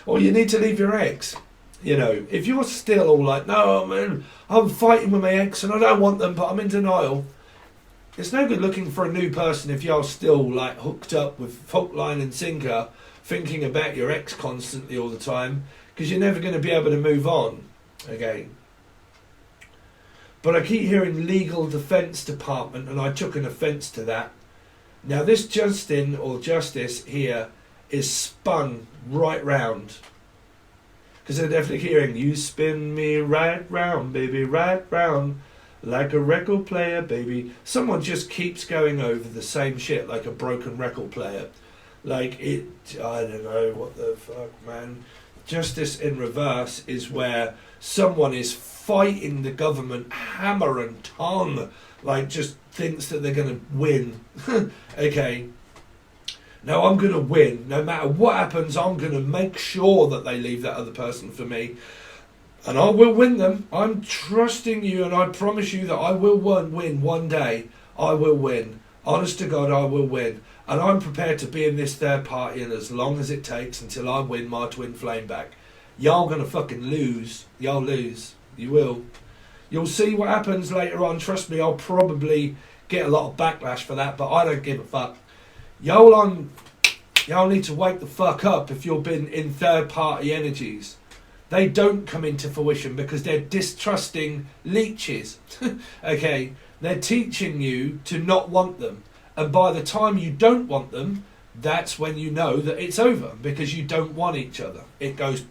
Or you need to leave your ex. You know, if you're still all like, no, I'm fighting with my ex and I don't want them, but I'm in denial. it's no good looking for a new person if you're still like hooked up with hook, line and sinker, thinking about your ex constantly all the time, because you're never going to be able to move on again. But I keep hearing legal defence department, and I took an offence to that. Now this Justin or Justice here is spun right round, because they're definitely hearing, you spin me right round, baby, right round, like a record player, baby. Someone just keeps going over the same shit like a broken record player. Like it, I don't know, what the fuck, man. Justice in reverse is where someone is fighting the government hammer and tongue, like just thinks that they're going to win. Okay. Now I'm going to win. No matter what happens, I'm going to make sure that they leave that other person for me. And I will win them. I'm trusting you, and I promise you that I will win one day. I will win. Honest to God, I will win. And I'm prepared to be in this third party and as long as it takes until I win my twin flame back. Y'all gonna fucking lose. Y'all lose. You will. You'll see what happens later on. Trust me, I'll probably get a lot of backlash for that, but I don't give a fuck. Y'all need to wake the fuck up if you've been in third party energies. They don't come into fruition because they're distrusting leeches. Okay, they're teaching you to not want them. And by the time you don't want them, that's when you know that it's over, because you don't want each other. It goes,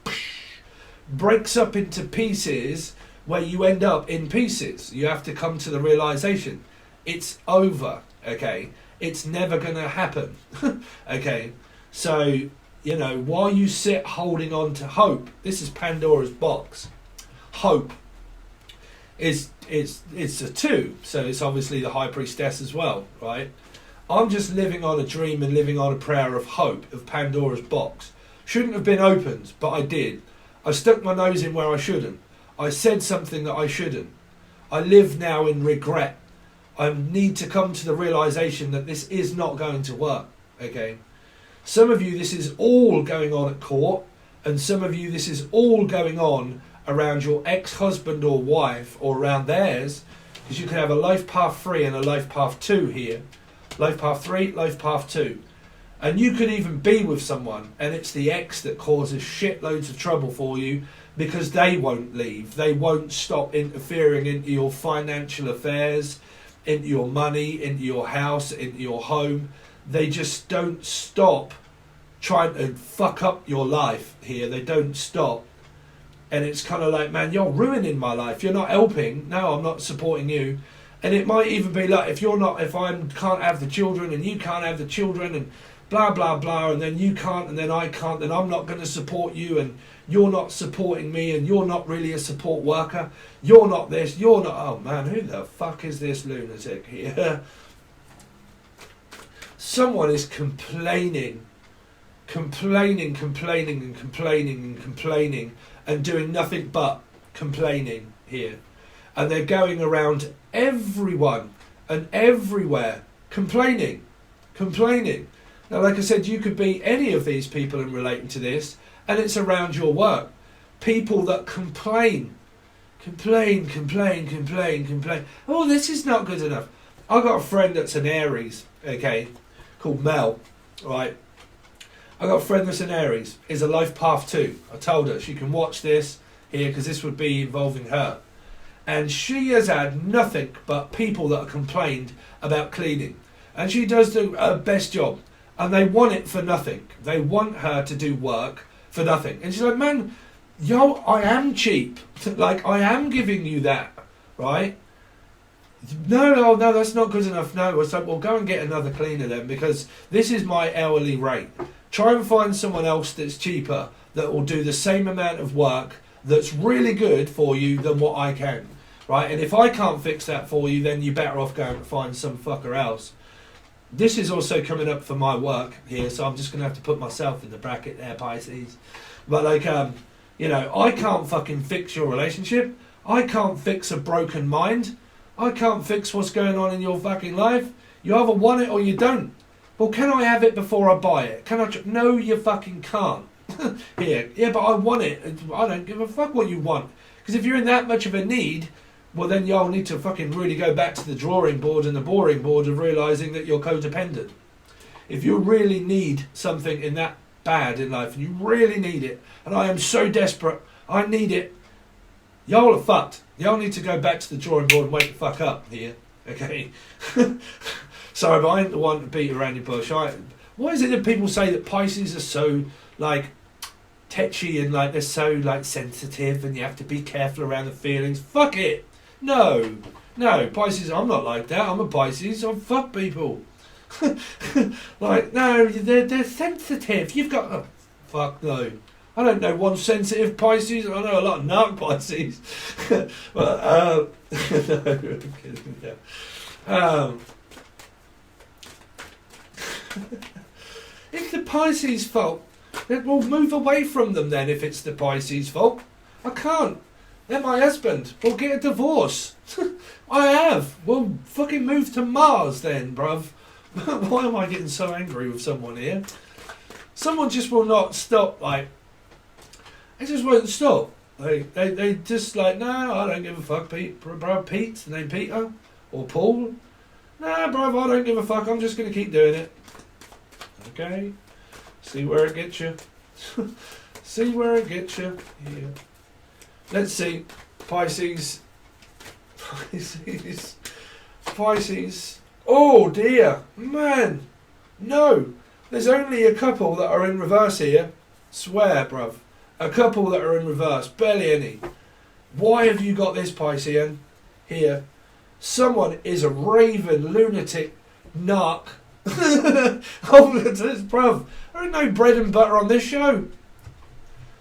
breaks up into pieces where you end up in pieces. You have to come to the realization it's over. Okay, it's never going to happen. Okay, so, you know, while you sit holding on to hope, this is Pandora's box. Hope it's a 2, so it's obviously the High Priestess as well, right? I'm just living on a dream and living on a prayer of hope, of Pandora's box. Shouldn't have been opened, but I did. I stuck my nose in where I shouldn't. I said something that I shouldn't. I live now in regret. I need to come to the realization that this is not going to work, okay? Some of you, this is all going on at court, and some of you, this is all going on around your ex-husband or wife, or around theirs, because you can have a life path 3 and a life path 2 here. Life path 3, life path 2. And you could even be with someone, and it's the ex that causes shitloads of trouble for you, because they won't leave. They won't stop interfering into your financial affairs, into your money, into your house, into your home. They just don't stop trying to fuck up your life here. They don't stop. And it's kind of like, man, you're ruining my life. You're not helping. No, I'm not supporting you. And it might even be like, if I can't have the children and you can't have the children and blah, blah, blah, and then you can't and then I can't, then I'm not going to support you, and you're not supporting me, and you're not really a support worker. You're not this, you're not... Oh, man, who the fuck is this lunatic here? Someone is complaining and doing nothing but complaining here. And they're going around everyone and everywhere complaining. Now, like I said, you could be any of these people and relating to this, and it's around your work. People that complain. Oh, this is not good enough. I've got a friend that's an Aries, okay, called Mel, right? I got a friend that's an Aries, is a life path 2. I told her she can watch this here because this would be involving her. And she has had nothing but people that have complained about cleaning. And she does do her best job. And they want it for nothing. They want her to do work for nothing. And she's like, man, yo, I am cheap. Like, I am giving you that, right? No, that's not good enough. No, it's like, well, go and get another cleaner then, because this is my hourly rate. Try and find someone else that's cheaper, that will do the same amount of work, that's really good for you than what I can, right? And if I can't fix that for you, then you're better off going to find some fucker else. This is also coming up for my work here, so I'm just going to have to put myself in the bracket there, Pisces. But like, you know, I can't fucking fix your relationship. I can't fix a broken mind. I can't fix what's going on in your fucking life. You either want it or you don't. Well, can I have it before I buy it? Can I? No, you fucking can't. Here, yeah, but I want it. I don't give a fuck what you want. Because if you're in that much of a need, well then y'all need to fucking really go back to the drawing board and the boring board of realising that you're codependent. If you really need something in that bad in life, and you really need it, and I am so desperate, I need it, y'all are fucked. Y'all need to go back to the drawing board and wake the fuck up here, okay? Sorry, but I ain't the one to beat around your bush. Why is it that people say that Pisces are so, like, tetchy and, like, they're so, like, sensitive and you have to be careful around the feelings? Fuck it! No, Pisces, I'm not like that. I'm a Pisces. I fuck people. Like, no, they're sensitive. You've got... Oh, fuck no. I don't know one sensitive Pisces. I know a lot of narc Pisces. But, no, I'm kidding. Yeah. It's the Pisces' fault. We'll move away from them then if it's the Pisces' fault. I can't. They're my husband. We'll get a divorce. I have. We'll fucking move to Mars then, bruv. Why am I getting so angry with someone here? Someone just will not stop, like... They just won't stop. They just like, no, I don't give a fuck, bruv. Pete's the name Peter? Or Paul? Nah, bruv, I don't give a fuck. I'm just going to keep doing it. Okay? See where it gets you. See where it gets you. Yeah. Let's see. Pisces. Oh dear. Man. No. There's only a couple that are in reverse here. Swear, bruv. A couple that are in reverse. Barely any. Why have you got this, Piscean? Here. Someone is a raven, lunatic, narc. Oh, bruv. There ain't no bread and butter on this show.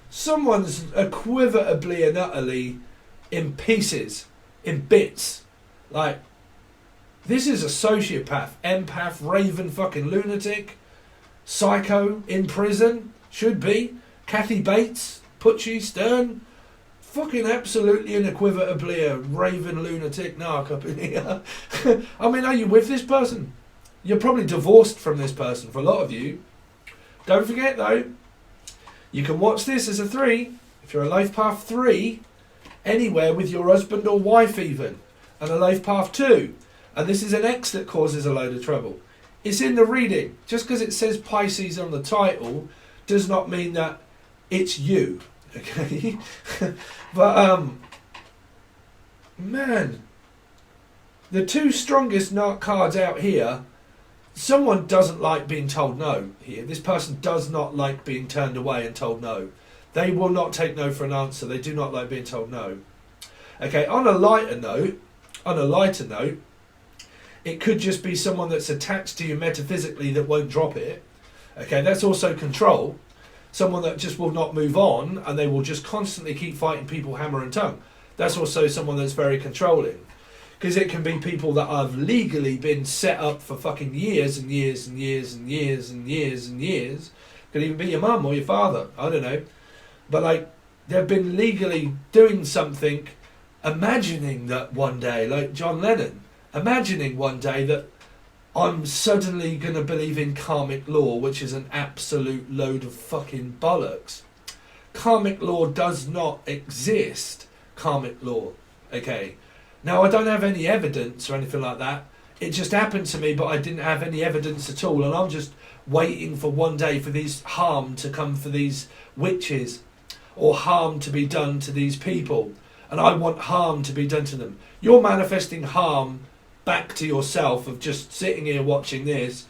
Someone's equivotably and utterly in pieces, in bits. Like, this is a sociopath, empath, raven, fucking lunatic, psycho, in prison, should be. Kathy Bates, Putchie, Stern, fucking absolutely unequivocally a raven, lunatic, narc up in here. I mean, are you with this person? You're probably divorced from this person for a lot of you. Don't forget though, you can watch this as a 3, if you're a life path 3, anywhere with your husband or wife even, and a life path 2. And this is an ex that causes a load of trouble. It's in the reading. Just because it says Pisces on the title does not mean that it's you. Okay? But, man, the 2 strongest narc cards out here, someone doesn't like being told no here. This person does not like being turned away and told no. They will not take no for an answer. They do not like being told no. Okay, on a lighter note, it could just be someone that's attached to you metaphysically that won't drop it. Okay, that's also control. Someone that just will not move on and they will just constantly keep fighting people hammer and tongue. That's also someone that's very controlling. Because it can be people that have legally been set up for fucking years and years and years and years and years and years. Could even be your mum or your father. I don't know. But like, they've been legally doing something, imagining that one day, like John Lennon, imagining one day that I'm suddenly going to believe in karmic law, which is an absolute load of fucking bollocks. Karmic law does not exist. Karmic law. Okay. Now, I don't have any evidence or anything like that. It just happened to me, but I didn't have any evidence at all. And I'm just waiting for one day for these harm to come for these witches or harm to be done to these people. And I want harm to be done to them. You're manifesting harm back to yourself of just sitting here watching this,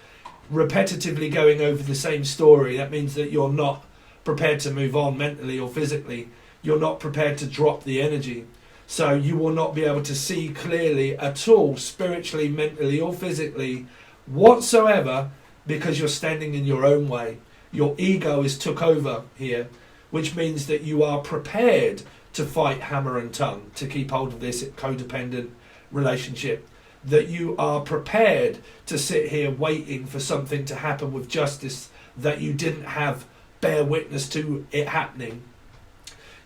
repetitively going over the same story. That means that you're not prepared to move on mentally or physically. You're not prepared to drop the energy. So you will not be able to see clearly at all, spiritually, mentally or physically, whatsoever, because you're standing in your own way. Your ego is took over here, which means that you are prepared to fight hammer and tongue to keep hold of this codependent relationship. That you are prepared to sit here waiting for something to happen with justice that you didn't have bear witness to it happening.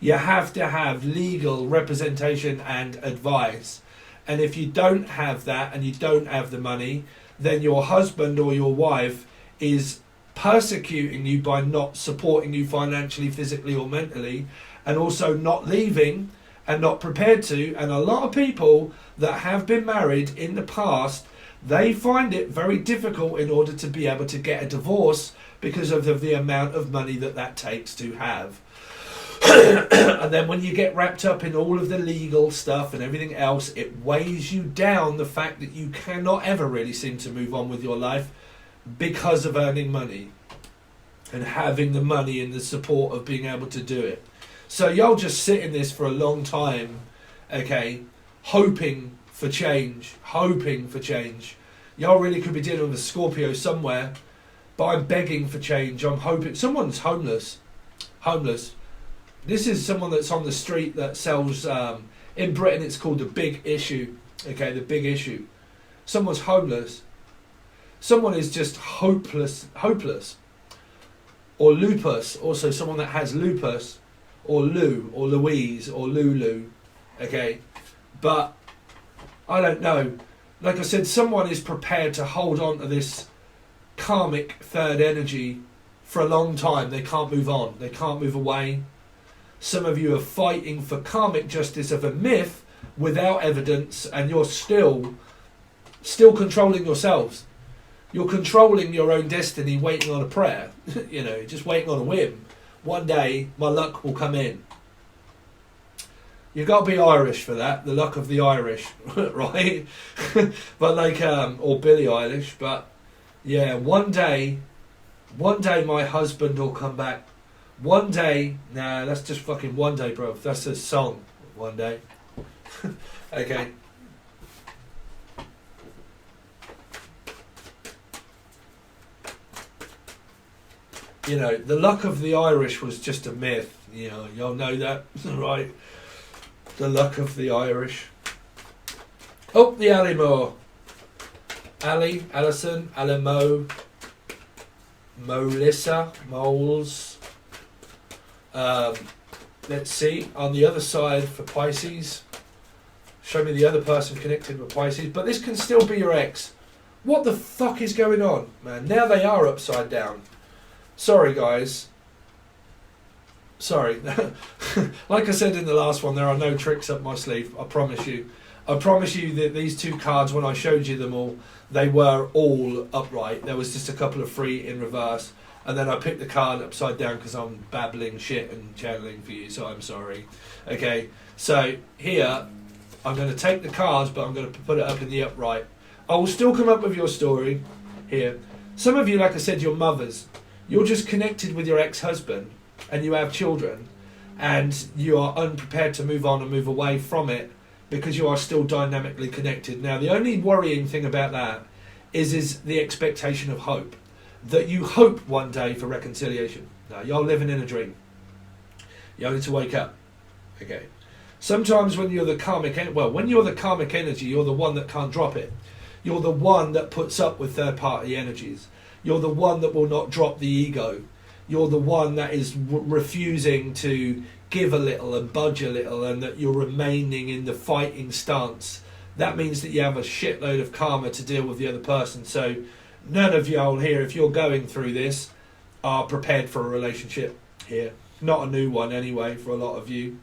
You have to have legal representation and advice. And if you don't have that and you don't have the money, then your husband or your wife is persecuting you by not supporting you financially, physically or mentally, and also not leaving and not prepared to. And a lot of people that have been married in the past, they find it very difficult in order to be able to get a divorce because of the amount of money that takes to have. And then when you get wrapped up in all of the legal stuff and everything else, it weighs you down, the fact that you cannot ever really seem to move on with your life because of earning money and having the money and the support of being able to do it. So you'll just sit in this for a long time, okay, hoping for change, hoping for change. Y'all really could be dealing with a Scorpio somewhere, but I'm begging for change. I'm hoping. Someone's homeless. This is someone that's on the street that sells, in Britain it's called the big issue, okay, the big issue. Someone's homeless. Someone is just hopeless. Or lupus, also someone that has lupus, or Lou, or Louise, or Lulu, okay. But I don't know. Like I said, someone is prepared to hold on to this karmic third energy for a long time. They can't move on. They can't move away. Some of you are fighting for karmic justice of a myth without evidence, and you're still controlling yourselves. You're controlling your own destiny, waiting on a prayer. You know, just waiting on a whim. One day, my luck will come in. You've got to be Irish for that, the luck of the Irish, right? But like, or Billie Eilish, but yeah, one day my husband will come back. One day, nah, that's just fucking one day, bro. That's a song, one day. Okay. You know, the luck of the Irish was just a myth. You know, y'all know that, right? The luck of the Irish. Oh, the Alimo. Ali, Alison, Alimo, Molissa, Moles. Let's see, on the other side for Pisces. Show me the other person connected with Pisces. But this can still be your ex. What the fuck is going on, man? Now they are upside down. Sorry, guys. Sorry. Like I said in the last one, there are no tricks up my sleeve. I promise you. I promise you that these two cards, when I showed you them all, they were all upright. There was just a couple of free in reverse. And then I picked the card upside down because I'm babbling shit and channeling for you, so I'm sorry. Okay, so here, I'm going to take the cards, but I'm going to put it up in the upright. I will still come up with your story here. Some of you, like I said, you're mothers. You're just connected with your ex-husband, and you have children, and you are unprepared to move on and move away from it because you are still dynamically connected. Now, the only worrying thing about that is the expectation of hope. That you hope one day for reconciliation. No, you're living in a dream. You need to wake up. Okay. Sometimes when you're the karmic, when you're the karmic energy, you're the one that can't drop it. You're the one that puts up with third-party energies. You're the one that will not drop the ego. You're the one that is refusing to give a little and budge a little, and that you're remaining in the fighting stance. That means that you have a shitload of karma to deal with the other person. So none of y'all here, if you're going through this, are prepared for a relationship here. Not a new one anyway, for a lot of you.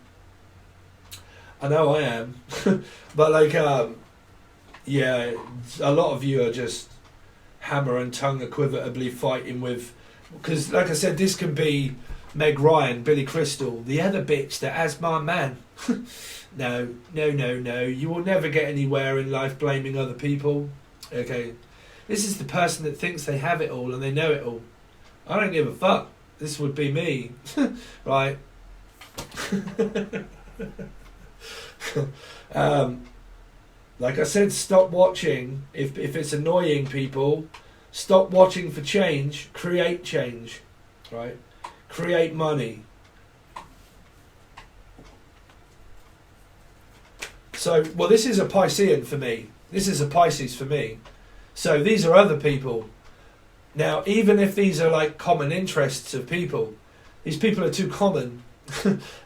I know I am. But like, yeah, a lot of you are just hammer and tongue equivalently fighting with, because like I said, this can be Meg Ryan, Billy Crystal, the other bitch that has my man. No. You will never get anywhere in life blaming other people. Okay. This is the person that thinks they have it all and they know it all. I don't give a fuck. This would be me. Right? Like I said, stop watching. If it's annoying people, stop watching for change. Create change. Right? Create money. So, well, this is a Piscean for me. This is a Pisces for me. So these are other people. Now, even if these are like common interests of people, these people are too common.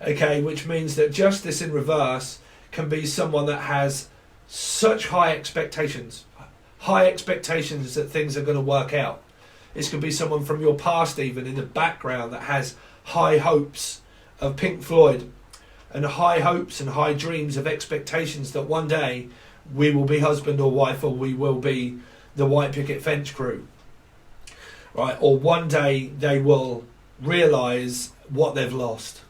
Okay, which means that justice in reverse can be someone that has such high expectations that things are going to work out. This could be someone from your past, even in the background, that has high hopes of Pink Floyd. and high hopes and high dreams of expectations that one day we will be husband or wife, or we will be the white picket fence crew, right? Or one day they will realise what they've lost,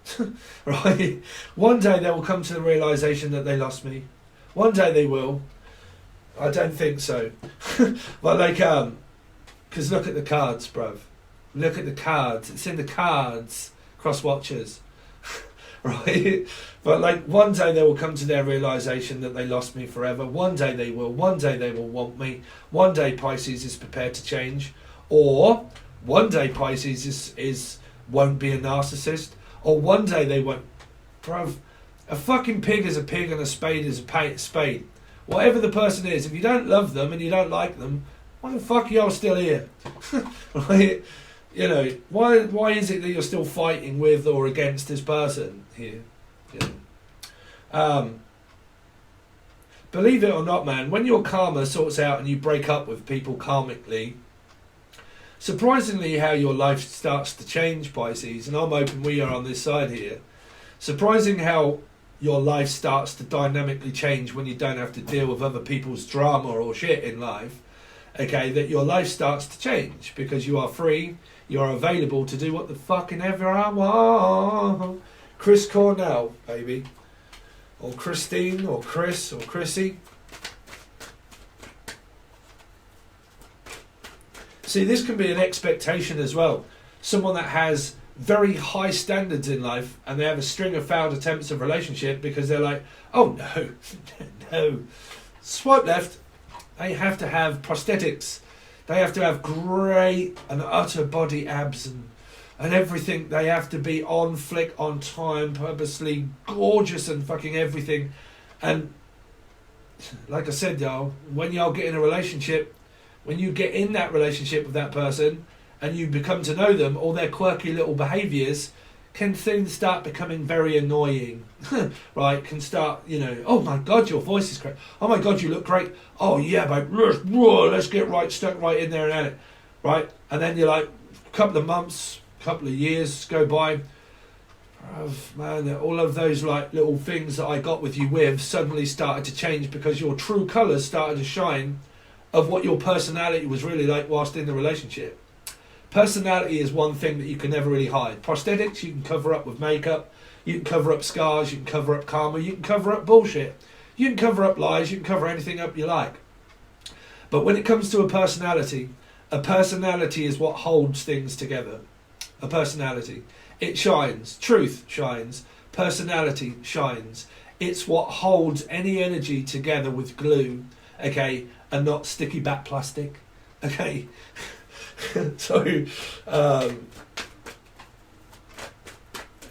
right? One day they will come to the realisation that they lost me. One day they will. I don't think so. But like, because look at the cards, bruv. Look at the cards. It's in the cards. Cross watchers. Right? But like, one day they will come to their realisation that they lost me forever. One day they will. One day they will want me. One day Pisces is prepared to change. Or one day Pisces is won't be a narcissist. Or one day they won't. Bruv, a fucking pig is a pig and a spade is a spade. Whatever the person is, if you don't love them and you don't like them, why the fuck are y'all still here? Right? You know, why is it that you're still fighting with or against this person here? You know? Believe it or not, man, when your karma sorts out and you break up with people karmically, surprisingly how your life starts to change, Pisces, and I'm hoping we are on this side here. Surprising how your life starts to dynamically change when you don't have to deal with other people's drama or shit in life. Okay, that your life starts to change because you are free, you are available to do what the fucking ever I want. Chris Cornell, baby. Or Christine, or Chris, or Chrissy. See, this can be an expectation as well. Someone that has very high standards in life and they have a string of failed attempts of relationship because they're like, oh no, no. Swipe left. They have to have prosthetics. They have to have great and utter body abs and everything. They have to be on flick, on time, purposely gorgeous and fucking everything. And like I said, y'all, when y'all get in a relationship, when you get in that relationship with that person and you become to know them, all their quirky little behaviours can soon start becoming very annoying. Right? Can start, you know, oh my God, your voice is great. Oh my God, you look great. Oh yeah, babe, let's get right, stuck right in there and at it. Right? And then you're like, a couple of months, couple of years go by. Oh, man, all of those like little things that I got with you with suddenly started to change because your true colours started to shine of what your personality was really like whilst in the relationship. Personality is one thing that you can never really hide. Prosthetics you can cover up with makeup, you can cover up scars, you can cover up karma, you can cover up bullshit, you can cover up lies, you can cover anything up you like. But when it comes to a personality is what holds things together. A personality. It shines. Truth shines. Personality shines. It's what holds any energy together with glue, okay, and not sticky back plastic, okay. So,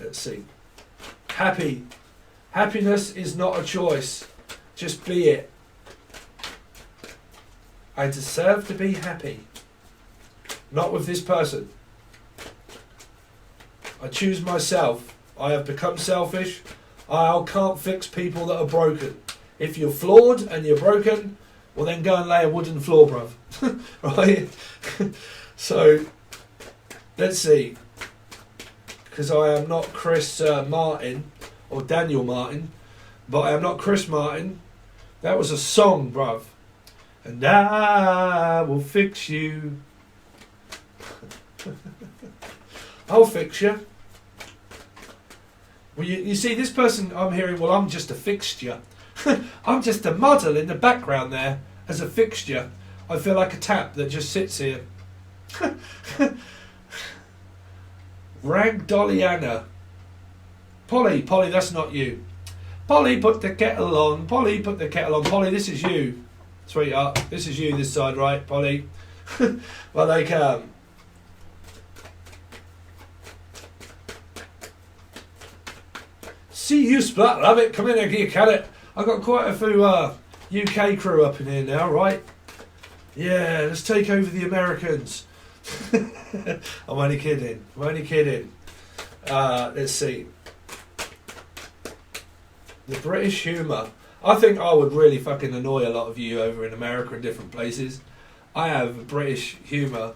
let's see. Happy. Happiness is not a choice. Just be it. I deserve to be happy. Not with this person. I choose myself. I have become selfish. I can't fix people that are broken. If you're flawed and you're broken, well then go and lay a wooden floor, bruv. Right? So, let's see. Because I am not Chris Martin or Daniel Martin, but I am not Chris Martin. That was a song, bruv. And I will fix you. I'll fix you. Well, you see, this person I'm hearing, well, I'm just a fixture. I'm just a model in the background there as a fixture. I feel like a tap that just sits here. Ragdolliana. Polly, that's not you. Polly, put the kettle on. Polly, put the kettle on. Polly, this is you. Sweetheart, this is you this side, right, Polly? Well, they can. See you, Splat Rabbit. Come in here, get your carrot. I've got quite a few UK crew up in here now, right? Yeah, let's take over the Americans. I'm only kidding. Let's see. The British humour. I think I would really fucking annoy a lot of you over in America and different places. I have a British humour.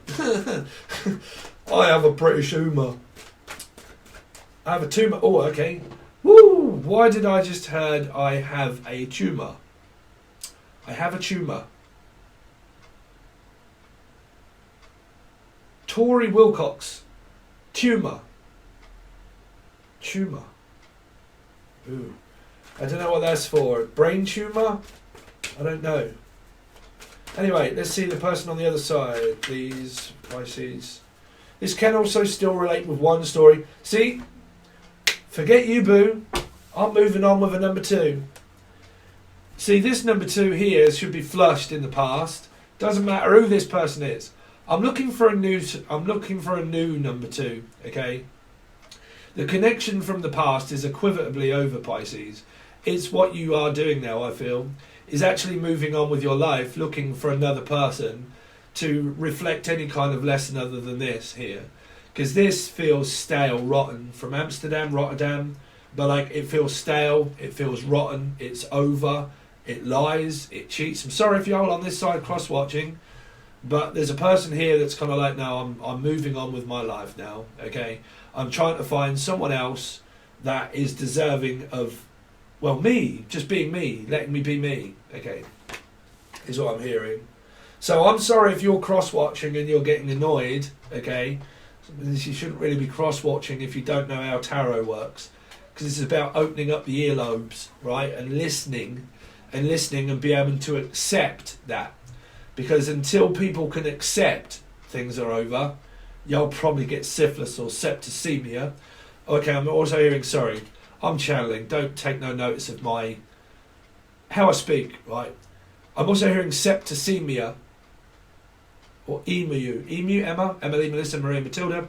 I have a British humour. I have a tumor. Oh, okay. Woo! Why did I just heard I have a tumour? I have a tumour. Tori Wilcox. Tumour. Tumour. Ooh. I don't know what that's for. Brain tumour? I don't know. Anyway, let's see the person on the other side. These Pisces. This can also still relate with one story. See? Forget you, boo. I'm moving on with a number 2. See, this number 2 here should be flushed in the past. Doesn't matter who this person is. I'm looking for a new number 2, okay? The connection from the past is equivalently over, Pisces. It's what you are doing now, I feel, is actually moving on with your life, looking for another person to reflect any kind of lesson other than this here. Because this feels stale, rotten, from Amsterdam, Rotterdam, but like it feels stale, it feels rotten, it's over, it lies, it cheats. I'm sorry if you're all on this side cross-watching, but there's a person here that's kind of like, no, I'm moving on with my life now, okay? I'm trying to find someone else that is deserving of, well, me, just being me, letting me be me, okay, is what I'm hearing. So I'm sorry if you're cross-watching and you're getting annoyed, okay? You shouldn't really be cross-watching if you don't know how tarot works, because this is about opening up the earlobes, right, and listening and be able to accept that. Because until people can accept things are over, you'll probably get syphilis or septicemia. Okay, I'm also hearing, sorry, I'm channeling, don't take no notice of how I speak, right? I'm also hearing septicemia, or emu, Emma, Emily, Melissa, Maria, Matilda,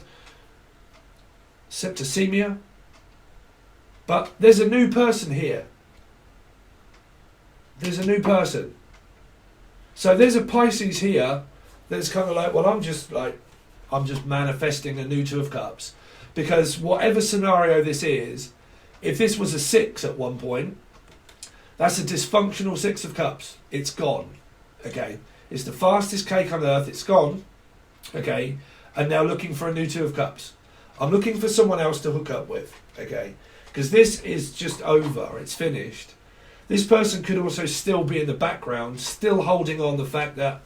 septicemia. But there's a new person here. There's a new person. So there's a Pisces here that's kind of like, well, I'm just manifesting a new 2 of Cups. Because whatever scenario this is, if this was a 6 at one point, that's a dysfunctional 6 of Cups. It's gone. Okay. It's the fastest cake on earth. It's gone. Okay. And now looking for a new 2 of Cups. I'm looking for someone else to hook up with. Okay. Because this is just over. It's finished. This person could also still be in the background, still holding on the fact that,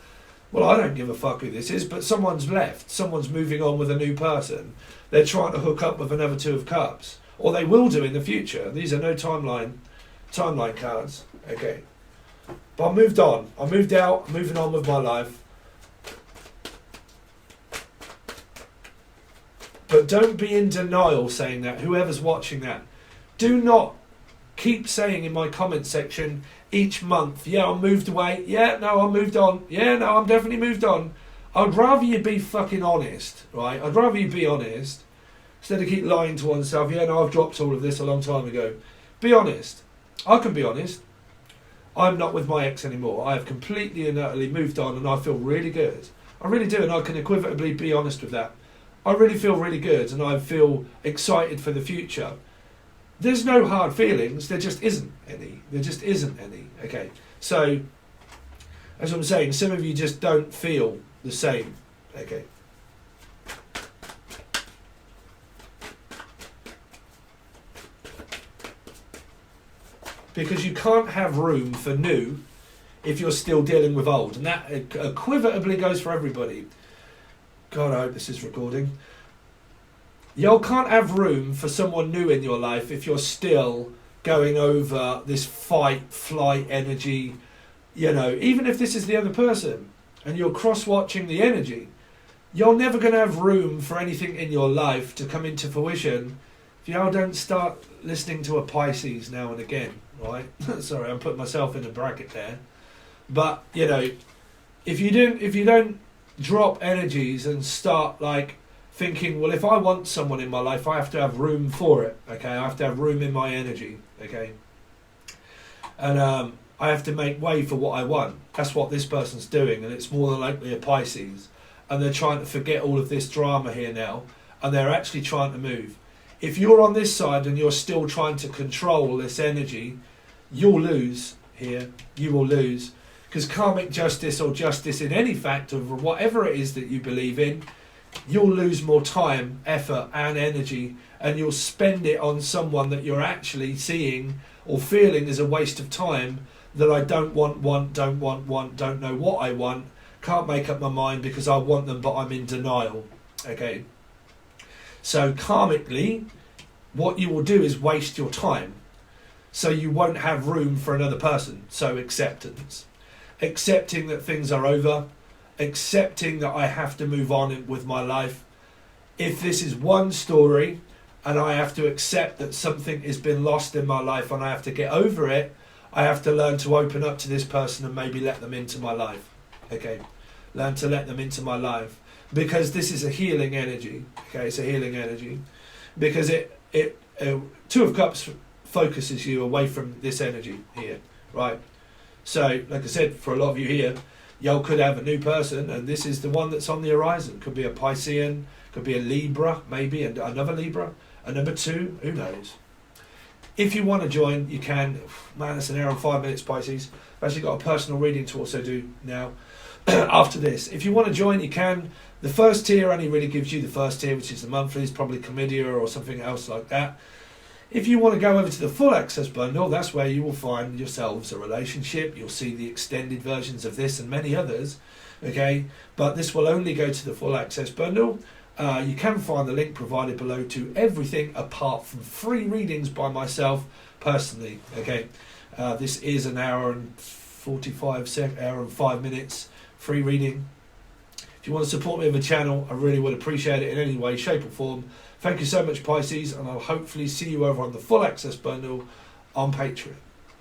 well, I don't give a fuck who this is, but someone's left. Someone's moving on with a new person. They're trying to hook up with another 2 of Cups. Or they will do in the future. These are no timeline cards. Okay. But I moved on. I moved out. I'm moving on with my life. But don't be in denial saying that. Whoever's watching that. Do not keep saying in my comment section each month, yeah, I moved away. Yeah, no, I moved on. Yeah, no, I'm definitely moved on. I'd rather you be fucking honest, right? I'd rather you be honest instead of keep lying to oneself. Yeah, no, I've dropped all of this a long time ago. Be honest. I can be honest. I'm not with my ex anymore. I have completely and utterly moved on and I feel really good. I really do, and I can equivocally be honest with that. I really feel really good and I feel excited for the future. There's no hard feelings, there just isn't any. There just isn't any. Okay, so, as I'm saying, some of you just don't feel the same. Okay. Because you can't have room for new if you're still dealing with old. And that equivalently goes for everybody. God, I hope this is recording. You can't have room for someone new in your life if you're still going over this fight, flight energy. You know, even if this is the other person and you're cross-watching the energy, you're never going to have room for anything in your life to come into fruition if you don't start listening to a Pisces now and again, right? Sorry, I'm putting myself in a bracket there. But, you know, if you don't drop energies and start like thinking, well, if I want someone in my life, I have to have room for it, okay? I have to have room in my energy, okay? And I have to make way for what I want. That's what this person's doing, and it's more than likely a Pisces. And they're trying to forget all of this drama here now, and they're actually trying to move. If you're on this side and you're still trying to control this energy, you'll lose here. You will lose. Because karmic justice or justice in any fact of whatever it is that you believe in, you'll lose more time, effort and energy, and you'll spend it on someone that you're actually seeing or feeling is a waste of time, that I don't want, don't know what I want, can't make up my mind because I want them but I'm in denial. Okay, so karmically what you will do is waste your time, so you won't have room for another person. So accepting that things are over, accepting that I have to move on with my life. If this is one story and I have to accept that something has been lost in my life and I have to get over it, I have to learn to open up to this person and maybe let them into my life. Okay, learn to let them into my life, because this is a healing energy. Okay, it's a healing energy, because Two of Cups focuses you away from this energy here, right? So, like I said, for a lot of you here, y'all could have a new person, and this is the one that's on the horizon. Could be a Piscean, could be a Libra, maybe, and another Libra, a number 2, who knows? If you want to join, you can. Man, it's an hour and 5 minutes, Pisces. I've actually got a personal reading to also do now after this. If you want to join, you can. The first tier only really gives you the first tier, which is the monthlies, probably Chlamydia or something else like that. If you want to go over to the full access bundle, that's where you will find yourselves a relationship. You'll see the extended versions of this and many others. Okay, but this will only go to the full access bundle. You can find the link provided below to everything apart from free readings by myself personally. Okay, this is an hour and 5 minutes free reading. If you want to support me with the channel, I really would appreciate it in any way, shape or form. Thank you so much, Pisces, and I'll hopefully see you over on the full access bundle on Patreon.